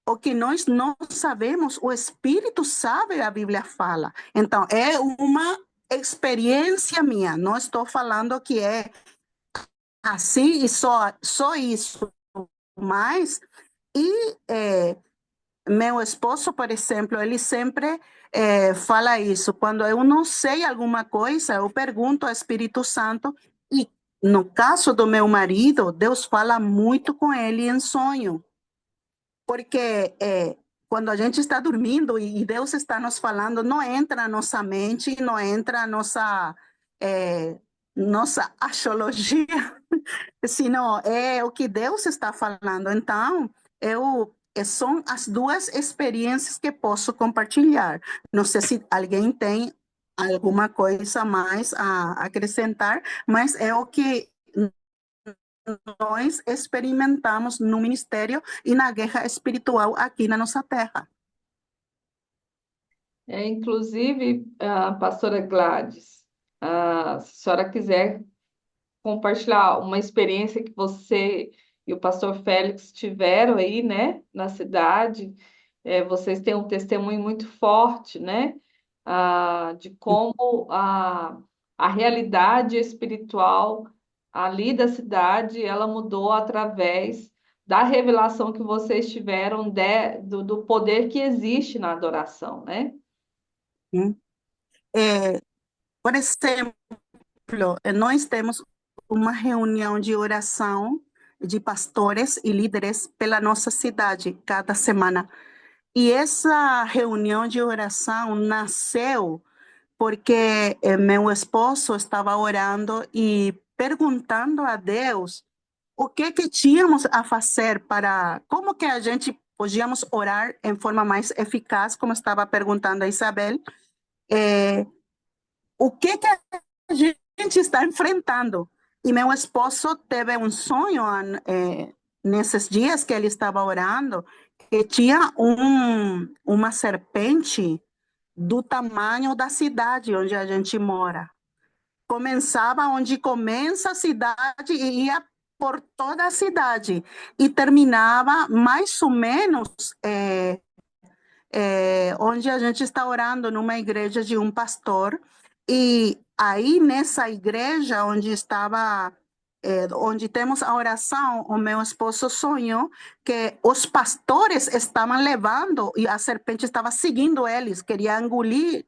O que nós não sabemos, o Espírito sabe, a Bíblia fala. Então, é uma experiência minha, não estou falando que é assim e só isso, mas meu esposo, por exemplo, ele sempre fala isso. Quando eu não sei alguma coisa, eu pergunto ao Espírito Santo e no caso do meu marido, Deus fala muito com ele em sonho, porque quando a gente está dormindo e Deus está nos falando, não entra na nossa mente, não entra na nossa astrologia, senão é o que Deus está falando. Então, são as duas experiências que posso compartilhar. Não sei se alguém tem alguma coisa mais a acrescentar, mas é o que nós experimentamos no ministério e na guerra espiritual aqui na nossa terra. Inclusive, a pastora Gladys, se a senhora quiser compartilhar uma experiência que você e o pastor Félix tiveram aí, né, na cidade. Vocês têm um testemunho muito forte, né, de como a realidade espiritual ali da cidade, ela mudou através da revelação que vocês tiveram do poder que existe na adoração, né? Por exemplo, nós temos uma reunião de oração de pastores e líderes pela nossa cidade cada semana. E essa reunião de oração nasceu porque meu esposo estava orando e perguntando a Deus o que tínhamos a fazer como que a gente podíamos orar em forma mais eficaz, como estava perguntando a Isabel, o que a gente está enfrentando. E meu esposo teve um sonho nesses dias que ele estava orando, que tinha uma serpente do tamanho da cidade onde a gente mora. Começava onde começa a cidade e ia por toda a cidade. E terminava mais ou menos onde a gente está orando, numa igreja de um pastor. E aí, nessa igreja onde temos a oração, o meu esposo sonhou que os pastores estavam levando e a serpente estava seguindo eles, queria engolir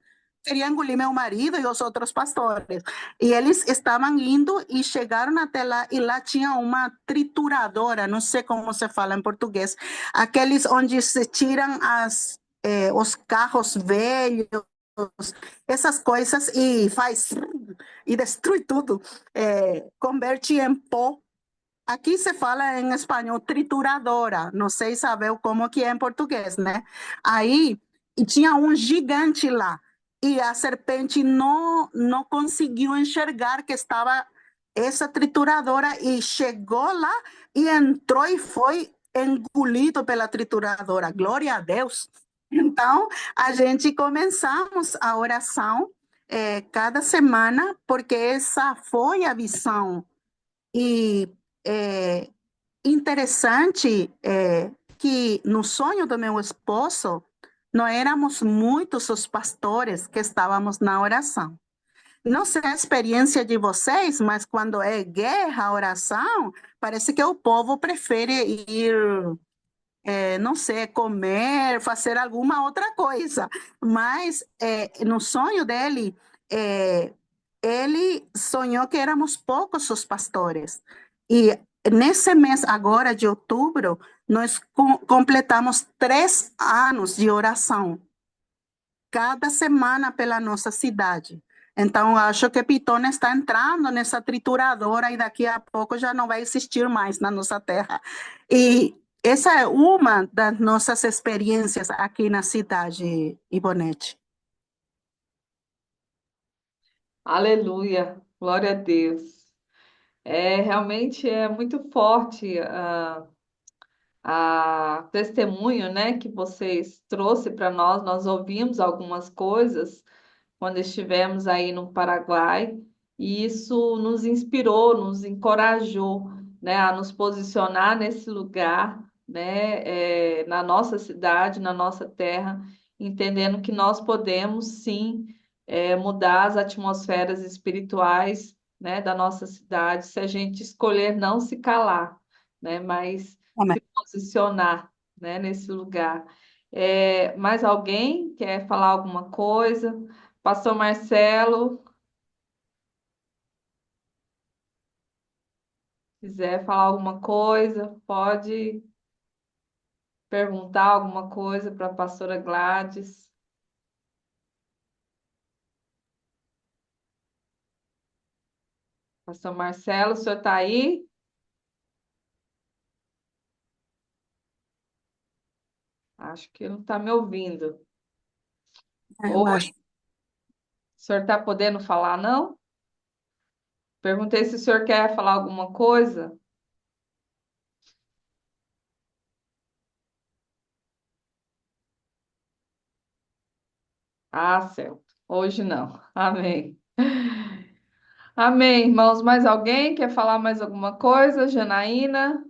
meu marido e os outros pastores. E eles estavam indo e chegaram até lá, e lá tinha uma trituradora, não sei como se fala em português, aqueles onde se tiram os carros velhos, essas coisas, e faz e destrui tudo, converte em pó. Aqui se fala em espanhol trituradora, não sei saber como que é em português, né? Aí e tinha um gigante lá e a serpente não conseguiu enxergar que estava essa trituradora e chegou lá e entrou e foi engolido pela trituradora. Glória a Deus. Então, a gente começamos a oração cada semana, porque essa foi a visão. E é interessante que no sonho do meu esposo, não éramos muitos os pastores que estávamos na oração. Não sei a experiência de vocês, mas quando é guerra, oração, parece que o povo prefere ir não sei, comer, fazer alguma outra coisa. Mas no sonho dele, ele sonhou que éramos poucos os pastores. E nesse mês agora de outubro, nós completamos 3 anos de oração, cada semana pela nossa cidade. Então, acho que Pitona está entrando nessa trituradora e daqui a pouco já não vai existir mais na nossa terra. E essa é uma das nossas experiências aqui na cidade, Ivonete. Aleluia, glória a Deus. Realmente é muito forte a testemunho, né, que vocês trouxe para nós. Nós ouvimos algumas coisas quando estivemos aí no Paraguai, e isso nos inspirou, nos encorajou, né, a nos posicionar nesse lugar, né, na nossa cidade, na nossa terra, entendendo que nós podemos sim mudar as atmosferas espirituais, né, da nossa cidade, se a gente escolher não se calar, né, mas Amém. se posicionar, né, nesse lugar. Mais alguém quer falar alguma coisa? Pastor Marcelo, quiser falar alguma coisa, pode perguntar alguma coisa para a pastora Gladys. Pastor Marcelo, o senhor está aí? Acho que não está me ouvindo. Eu Oi, acho. o senhor está podendo falar, não? Perguntei se o senhor quer falar alguma coisa. Ah, certo. Hoje não. Amém. Amém, irmãos. Mais alguém quer falar mais alguma coisa? Janaína?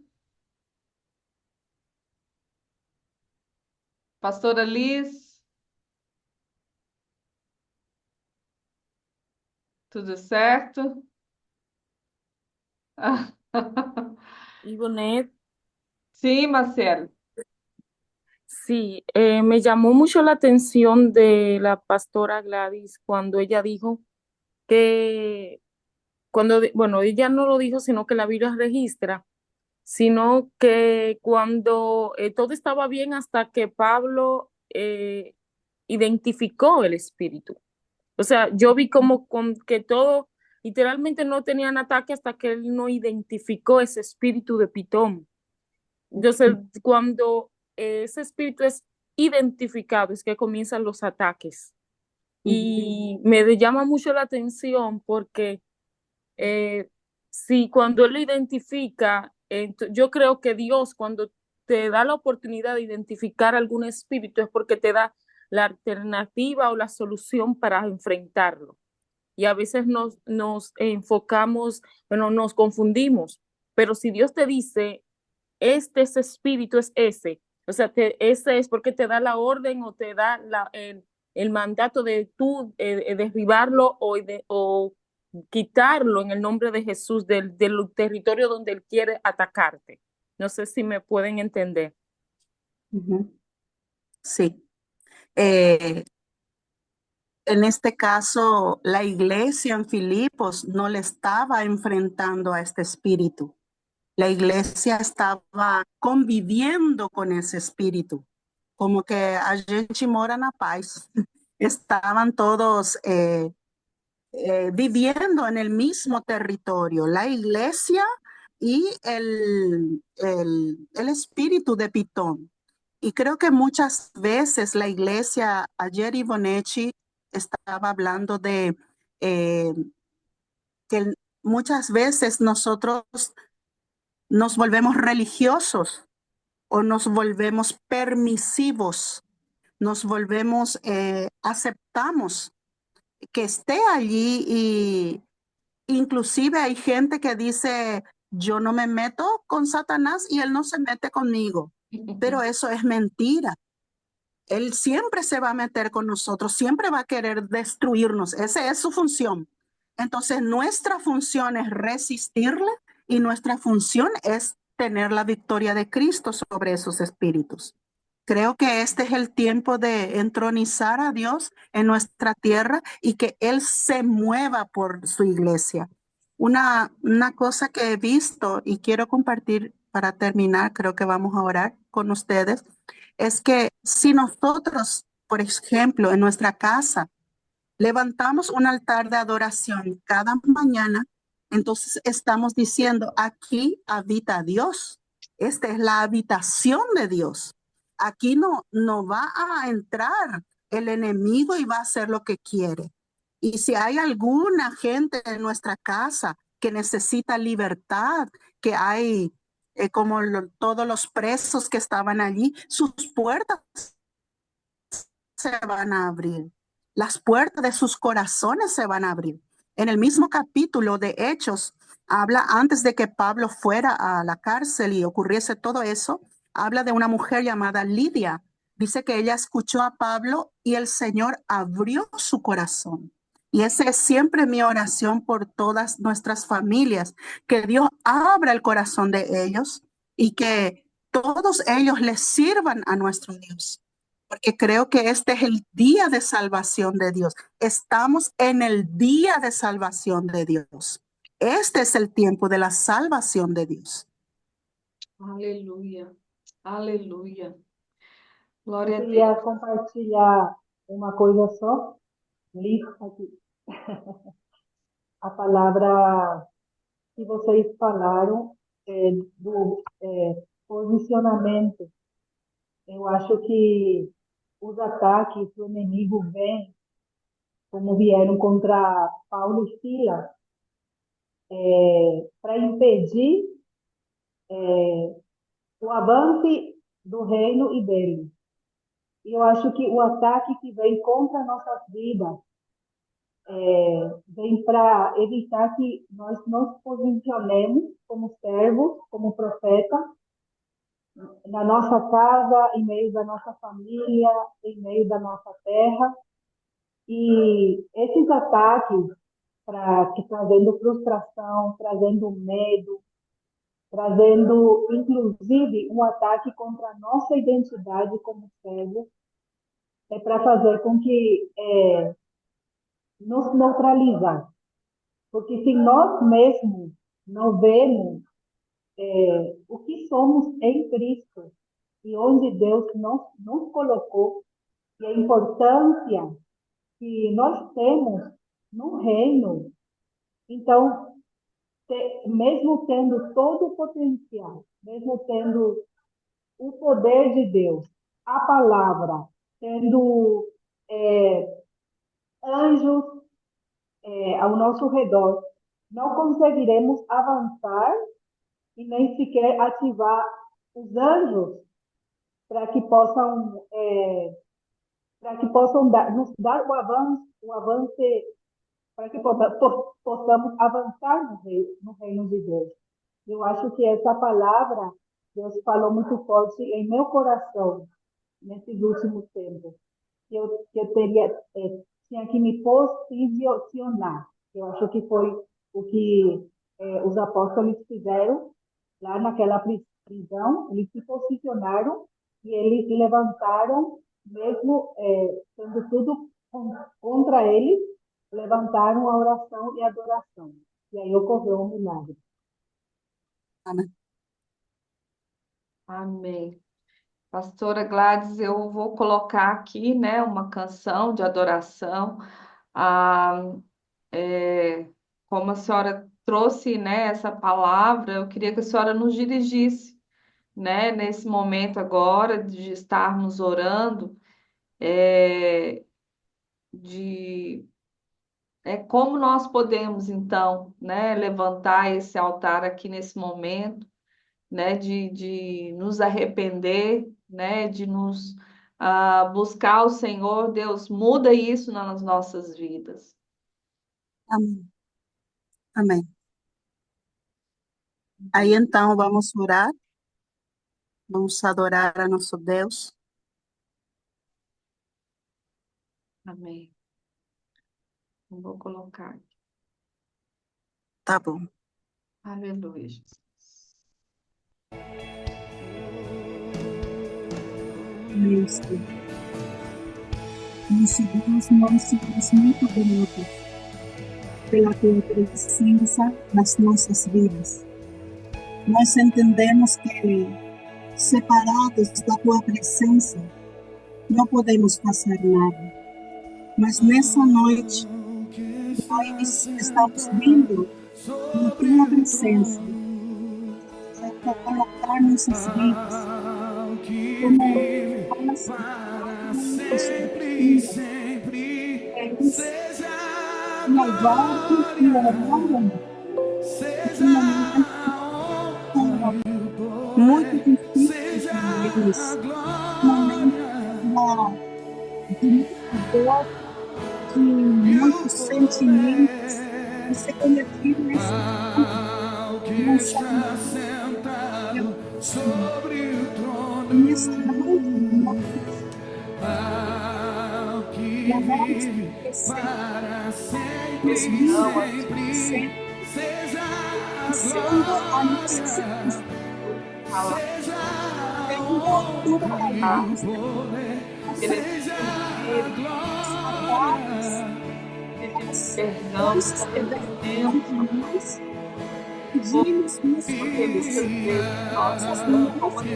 Pastora Liz? Tudo certo? Ivonet, Sim, Marcelo. sí, me llamó mucho la atención de la pastora Gladys cuando ella dijo que, bueno, ella no lo dijo, sino que la Biblia registra, sino que cuando todo estaba bien hasta que Pablo identificó el espíritu. O sea, yo vi como que todo, literalmente no tenían ataque hasta que él no identificó ese espíritu de Pitón. Entonces, cuando ese espíritu es identificado, es que comienzan los ataques. Y me llama mucho la atención porque si cuando él lo identifica, yo creo que Dios cuando te da la oportunidad de identificar algún espíritu es porque te da la alternativa o la solución para enfrentarlo. Y a veces nos enfocamos, bueno, nos confundimos, pero si Dios te dice, ese espíritu es ese, o sea, ese es porque te da la orden o te da el mandato de tú derribarlo o quitarlo en el nombre de Jesús del territorio donde Él quiere atacarte. No sé si me pueden entender. Sí. En este caso, la iglesia en Filipos no le estaba enfrentando a este espíritu. La iglesia estaba conviviendo con ese espíritu, como que a gente mora na paz. Estaban todos viviendo en el mismo territorio, la iglesia y el espíritu de Pitón. Y creo que muchas veces la iglesia, ayer Ivonechi estaba hablando de que muchas veces nosotros nos volvemos religiosos o nos volvemos permisivos, nos volvemos, aceptamos que esté allí y inclusive hay gente que dice, yo no me meto con Satanás y él no se mete conmigo, pero eso es mentira. Él siempre se va a meter con nosotros, siempre va a querer destruirnos. Esa es su función. Entonces, nuestra función es resistirle y nuestra función es tener la victoria de Cristo sobre esos espíritus. Creo que este es el tiempo de entronizar a Dios en nuestra tierra y que Él se mueva por su iglesia. Una cosa que he visto y quiero compartir para terminar, creo que vamos a orar con ustedes, es que si nosotros, por ejemplo, en nuestra casa, levantamos un altar de adoración cada mañana, entonces estamos diciendo, aquí habita Dios. Esta es la habitación de Dios. Aquí no va a entrar el enemigo y va a hacer lo que quiere. Y si hay alguna gente en nuestra casa que necesita libertad, que hay como todos los presos que estaban allí, sus puertas se van a abrir. Las puertas de sus corazones se van a abrir. En el mismo capítulo de Hechos, habla antes de que Pablo fuera a la cárcel y ocurriese todo eso, habla de una mujer llamada Lidia. Dice que ella escuchó a Pablo y el Señor abrió su corazón. Y esa es siempre mi oración por todas nuestras familias, que Dios abra el corazón de ellos y que todos ellos les sirvan a nuestro Dios, porque creo que este es el día de salvación de Dios. Estamos en el día de salvación de Dios. Este es el tiempo de la salvación de Dios. Aleluia. Aleluia. Glória a Deus. Queria compartilhar uma coisa só. Li aqui. A palavra que vocês falaram do posicionamento. Eu acho que os ataques do inimigo vêm, como vieram contra Paulo e Silas, para impedir o avanço do reino e dele. E eu acho que o ataque que vem contra nossas vidas vem para evitar que nós nos posicionemos como servos, como profeta, na nossa casa, em meio da nossa família, em meio da nossa terra. E esses ataques, trazendo frustração, trazendo medo, trazendo, inclusive, um ataque contra a nossa identidade como servo, é para fazer com que nos neutralizar. Porque se nós mesmos não vemos o que somos em Cristo e onde Deus nos colocou, e a importância que nós temos no reino, então, mesmo tendo todo o potencial, mesmo tendo o poder de Deus, a palavra, tendo anjos ao nosso redor, não conseguiremos avançar e nem sequer ativar os anjos para que possam nos dar o avanço para que possamos avançar no reino de Deus. Eu acho que essa palavra Deus falou muito forte em meu coração nesses últimos tempos. Eu tinha que me posicionar. Eu acho que foi o que os apóstolos fizeram lá naquela prisão. Eles se posicionaram e eles levantaram, mesmo sendo tudo contra eles, levantaram a oração e a adoração. E aí ocorreu um milagre. Amém. Amém. Pastora Gladys, eu vou colocar aqui, né, uma canção de adoração. Como a senhora trouxe, né, essa palavra, eu queria que a senhora nos dirigisse, né, nesse momento agora de estarmos orando, como nós podemos, então, né, levantar esse altar aqui nesse momento, né, de nos arrepender, né, de nos buscar o Senhor. Deus, muda isso nas nossas vidas. Amém. Amém. Aí então vamos orar, vamos adorar a nosso Deus. Amém. Eu vou colocar aqui. Tá bom. Aleluia, Jesus. silêncio. Nosso Deus, nós somos muito gratos pela tua presença nas nossas vidas. Nós entendemos que, separados da tua presença, não podemos fazer nada. Mas nessa noite, nós estamos vindo na tua presença para colocar nossas vidas como as pessoas louvaram e oraram de um momento muito difícil para eles, um momento de muita dor, de muitos sentimentos que se convertiram nessa noite, nós sendo a nossa circunstância, toda a nossa pedimos nossas vontades, não poder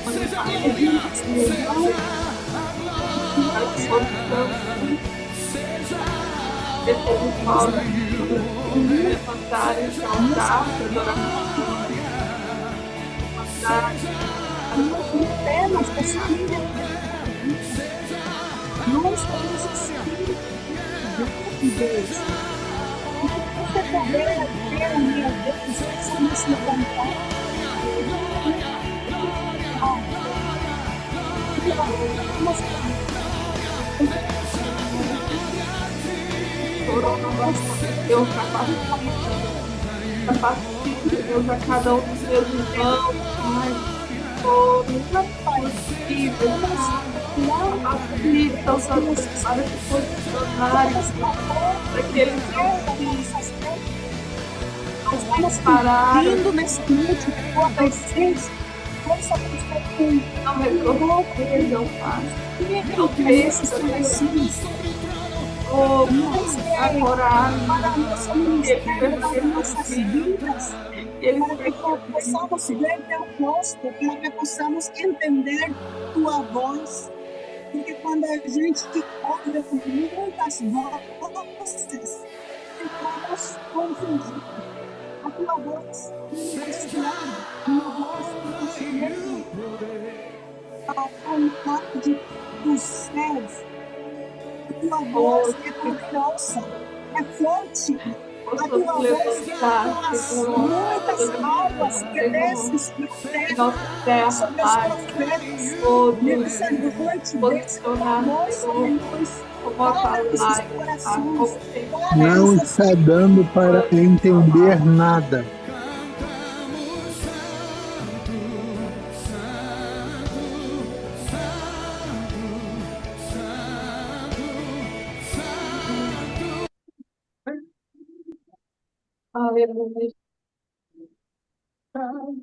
hoje nós arrependemos, levanta, Pai, levantar e saltar, não temos espírito, nós temos espírito de Deus. Você poder ter, meu Deus, essa nossa vontade. Deus, capacite, Deus, a cada um dos meus irmãos, Pai. Pai, capacita os alunos para se posicionarem, para que eles não pararem. Vindo nesse noite, tua presença, força para não retrocedam, Pai. Não deixe agora para nossa nossas vidas, para que possamos ver teu rosto, para que possamos entender tua voz, porque quando a gente ouve muitas vozes, ficamos confundidos. A tua voz é uma voz a vontade dos céus. A tua voz é poderosa, é forte. A tua voz é muitas águas que descem sobre a terra, sobre os profetas. Nessa noite, não está dando para entender nada. Aleluia.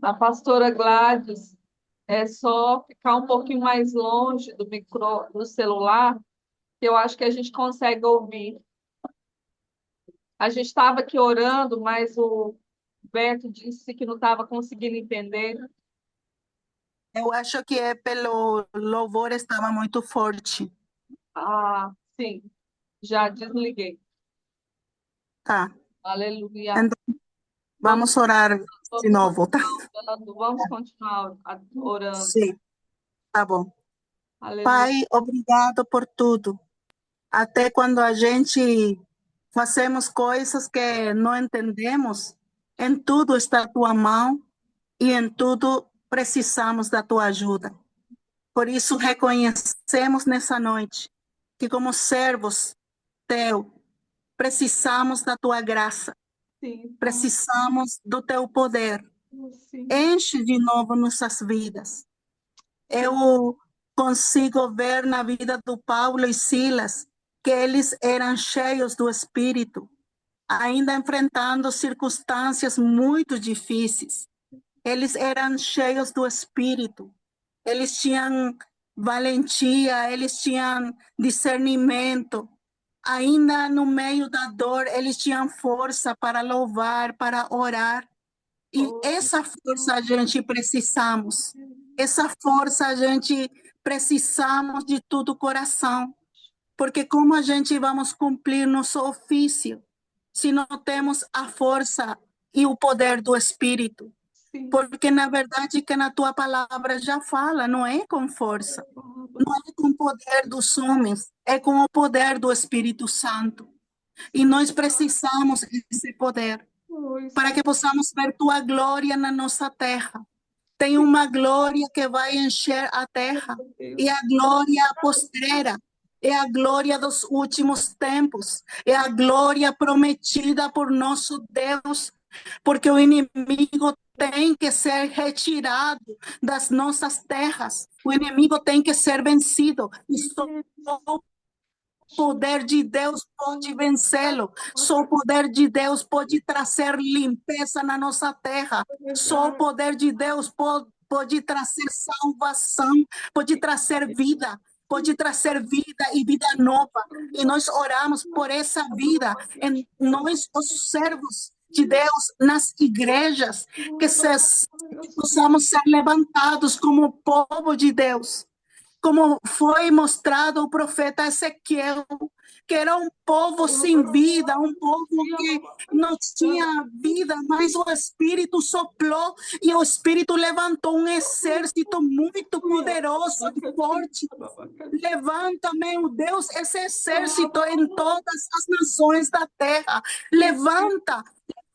A pastora Gladys, é só ficar um pouquinho mais longe do celular, que eu acho que a gente consegue ouvir. A gente estava aqui orando, mas o Beto disse que não estava conseguindo entender. Eu acho que é pelo louvor, estava muito forte. Ah, sim, já desliguei. Tá. Aleluia. Então, vamos orar de novo, tá? Vamos continuar orando. Sim, tá bom. Aleluia. Pai, obrigado por tudo. Até quando a gente fazemos coisas que não entendemos, em tudo está a tua mão e em tudo precisamos da tua ajuda. Por isso reconhecemos nessa noite que como servos teu, precisamos da tua graça, Sim, Pai. precisamos do teu poder. Sim. Enche de novo nossas vidas. Eu consigo ver na vida do Paulo e Silas que eles eram cheios do Espírito, ainda enfrentando circunstâncias muito difíceis. Eles eram cheios do Espírito. Eles tinham valentia, eles tinham discernimento. Ainda no meio da dor, eles tinham força para louvar, para orar. E essa força a gente precisamos. Essa força a gente precisamos de todo o coração. Porque como a gente vamos cumprir nosso ofício se não temos a força e o poder do Espírito? Sim. Porque na verdade que na tua palavra já fala, não é com força, não é com o poder dos homens, é com o poder do Espírito Santo. E nós precisamos desse poder para que possamos ver tua glória na nossa terra. Tem uma glória que vai encher a terra, e a glória postreira, é a glória dos últimos tempos, é a glória prometida por nosso Deus, porque o inimigo tem que ser retirado das nossas terras, o inimigo tem que ser vencido, e só o poder de Deus pode vencê-lo. Só o poder de Deus pode trazer limpeza na nossa terra. Só o poder de Deus pode trazer salvação, pode trazer vida. Pode trazer vida e vida nova. E nós oramos por essa vida em nós, os servos de Deus, nas igrejas, que possamos ser levantados como povo de Deus. Como foi mostrado o profeta Ezequiel, que era um povo sem vida, um povo que não tinha vida, mas o Espírito soprou e o Espírito levantou um exército muito poderoso e forte. Levanta, meu Deus, esse exército em todas as nações da terra. Levanta.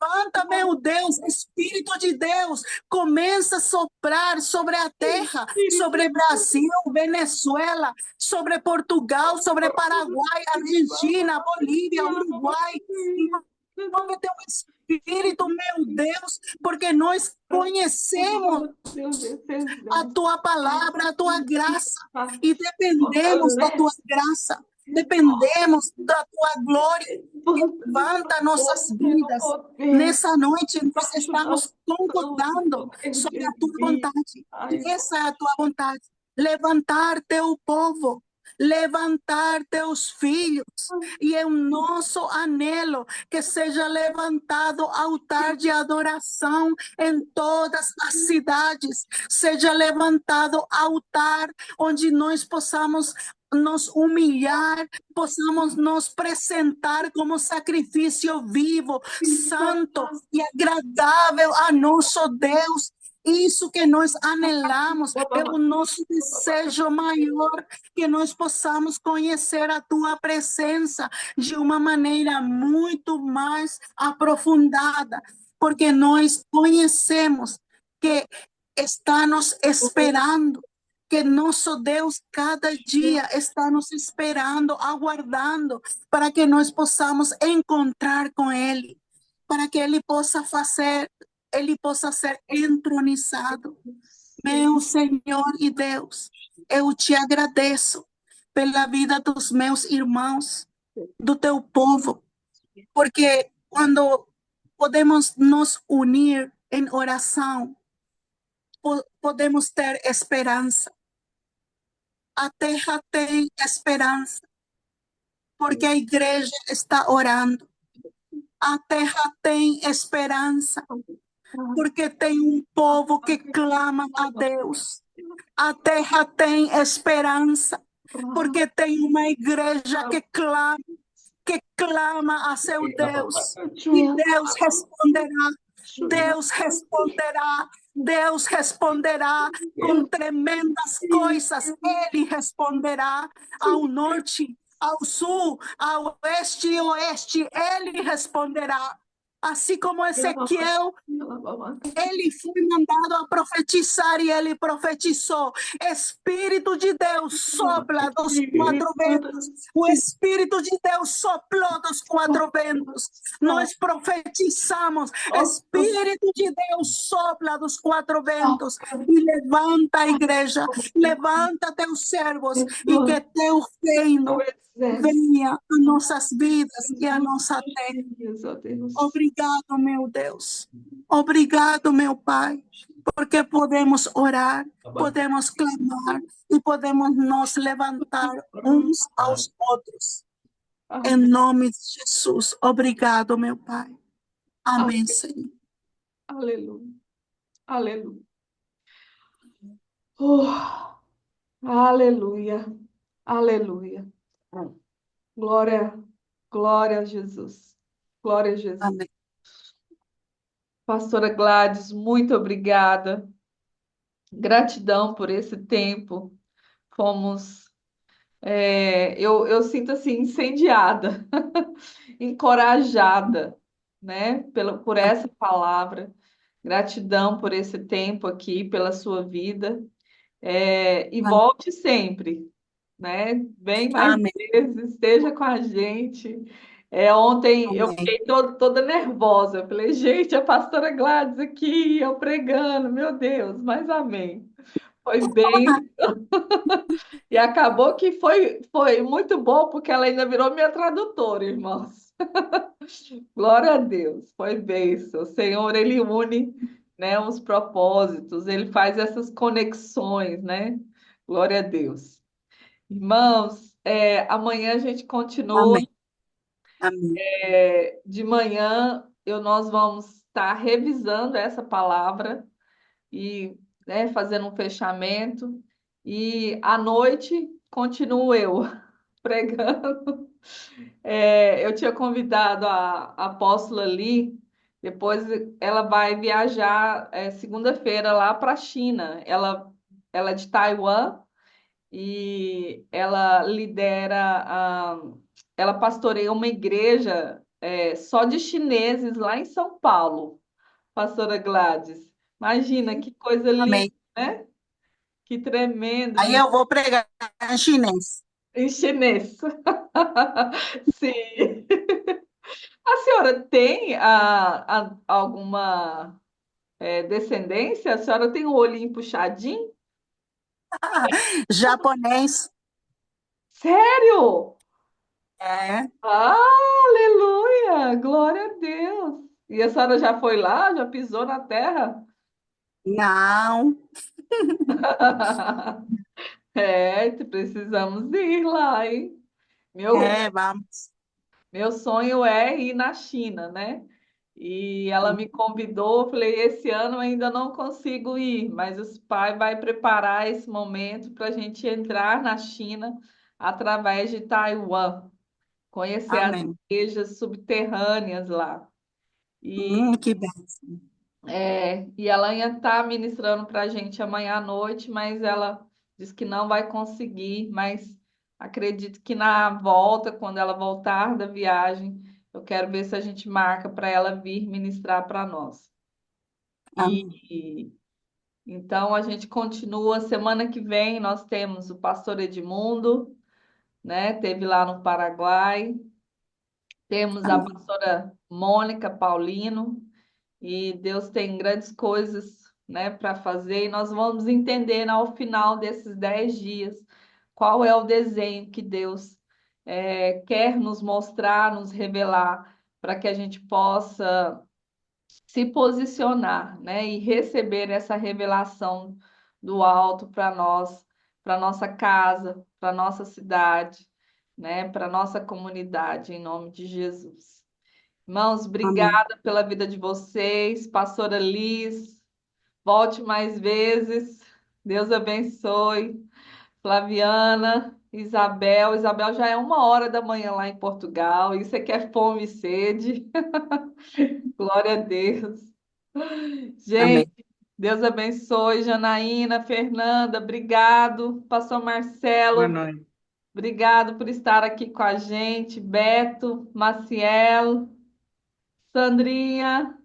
Levanta, meu Deus, Espírito de Deus, começa a soprar sobre a terra, sobre Brasil, Venezuela, sobre Portugal, sobre Paraguai, Argentina, Bolívia, Uruguai. Move teu Espírito, meu Deus, porque nós conhecemos a tua palavra, a tua graça, e dependemos da tua graça. Dependemos da tua glória. Levanta nossas vidas. Nessa noite, nós estamos concordando sobre a tua vontade. Essa é a tua vontade. Levantar teu povo, levantar teus filhos. E é o nosso anelo que seja levantado altar de adoração em todas as cidades. Seja levantado altar onde nós possamos nos humilhar, possamos nos apresentar como sacrifício vivo, santo e agradável a nosso Deus. Isso que nós anelamos é o nosso desejo maior, que nós possamos conhecer a tua presença de uma maneira muito mais aprofundada, porque nós conhecemos que está nos esperando, que nosso Deus cada dia está nos esperando, aguardando, para que nós possamos encontrar com Ele, para que Ele possa ser entronizado. Meu Senhor e Deus, eu te agradeço pela vida dos meus irmãos, do teu povo, porque quando podemos nos unir em oração, podemos ter esperança. A terra tem esperança, porque a igreja está orando. A terra tem esperança, porque tem um povo que clama a Deus. A terra tem esperança, porque tem uma igreja que clama a seu Deus. E Deus responderá. Deus responderá. Deus responderá com tremendas coisas. Ele responderá ao norte, ao sul, ao oeste e oeste. Ele responderá. Assim como Ezequiel, ele foi mandado a profetizar e ele profetizou. Espírito de Deus sopla dos quatro ventos. O Espírito de Deus soprou dos quatro ventos. Nós profetizamos. Espírito de Deus sopla dos quatro ventos e levanta a igreja. Levanta teus servos e que teu reino venha a nossas vidas e a nossa terra. Obrigado, meu Deus. Obrigado, meu Pai, porque podemos orar, podemos clamar e podemos nos levantar uns aos outros. Em nome de Jesus. Obrigado, meu Pai. Amém, Senhor. Aleluia. Aleluia. Oh, aleluia. Aleluia. Glória, glória a Jesus. Glória a Jesus. Amém. Pastora Gladys, muito obrigada. Gratidão por esse tempo. Fomos, eu sinto assim, incendiada, encorajada, né, por essa palavra. Gratidão por esse tempo aqui, pela sua vida. E volte sempre, né? Vem mais Amém. vezes, esteja com a gente. Ontem eu Amém. fiquei toda nervosa. Eu falei, gente, a pastora Gladys aqui, eu pregando, meu Deus, mas amém. Foi bem. E acabou que foi muito bom, porque ela ainda virou minha tradutora, irmãos. Glória a Deus, foi bênção. O Senhor, Ele une, né, os propósitos, Ele faz essas conexões, né? Glória a Deus. Irmãos, amanhã a gente continua. Amém. Amém. De manhã nós vamos estar revisando essa palavra e, né, fazendo um fechamento. E à noite continuo eu pregando. Eu tinha convidado a apóstola Li, depois ela vai viajar segunda-feira lá para a China. Ela é de Taiwan e ela ela pastoreia uma igreja só de chineses lá em São Paulo, pastora Gladys. Imagina que coisa linda, Amém. né? Que tremendo Aí isso. eu vou pregar em chinês. Em chinês. Sim. A senhora tem alguma descendência? A senhora tem um olhinho puxadinho? Japonês. Sério? É. Ah, aleluia! Glória a Deus! E a senhora já foi lá? Já pisou na terra? Não. Precisamos ir lá, hein? Meu, Vamos. meu sonho é ir na China, né? E ela me convidou, eu falei, esse ano eu ainda não consigo ir, mas o pai vai preparar esse momento para a gente entrar na China através de Taiwan, conhecer as Amém. igrejas subterrâneas lá. Que bênção. E ela ia estar ministrando para a gente amanhã à noite, mas ela disse que não vai conseguir, mas acredito que na volta, quando ela voltar da viagem, eu quero ver se a gente marca para ela vir ministrar para nós. Amém. E então a gente continua. Semana que vem nós temos o pastor Edmundo, né? Teve lá no Paraguai. Temos a Amém. pastora Mônica Paulino. E Deus tem grandes coisas, né, para fazer, e nós vamos entender ao final desses 10 dias qual é o desenho que Deus quer nos mostrar, nos revelar, para que a gente possa se posicionar, né, e receber essa revelação do alto para nós, para nossa casa, para nossa cidade, né, para nossa comunidade, em nome de Jesus. Irmãos, Amém. obrigada pela vida de vocês. Pastora Liz, volte mais vezes. Deus abençoe. Flaviana, Isabel. Isabel já é 1 hora da manhã lá em Portugal. Isso é que é fome e sede. Glória a Deus. Amém. Gente, Deus abençoe. Janaína, Fernanda, obrigado. Pastor Boa Marcelo, noite. obrigado por estar aqui com a gente. Beto, Maciel. Sandrinha,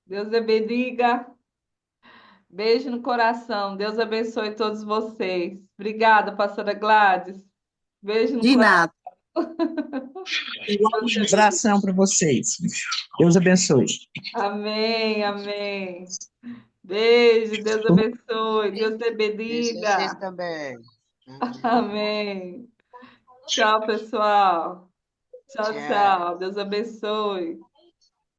Deus te bendiga. Beijo no coração. Deus abençoe todos vocês. Obrigada, pastora Gladys. Beijo no De coração. nada. Deus te bendiga. Abração para vocês. Deus abençoe. Amém, amém. Beijo, Deus abençoe. Deus te Vocês bendiga. também. Amém. Tchau, pessoal. Tchau, Tchau. tchau. Deus abençoe.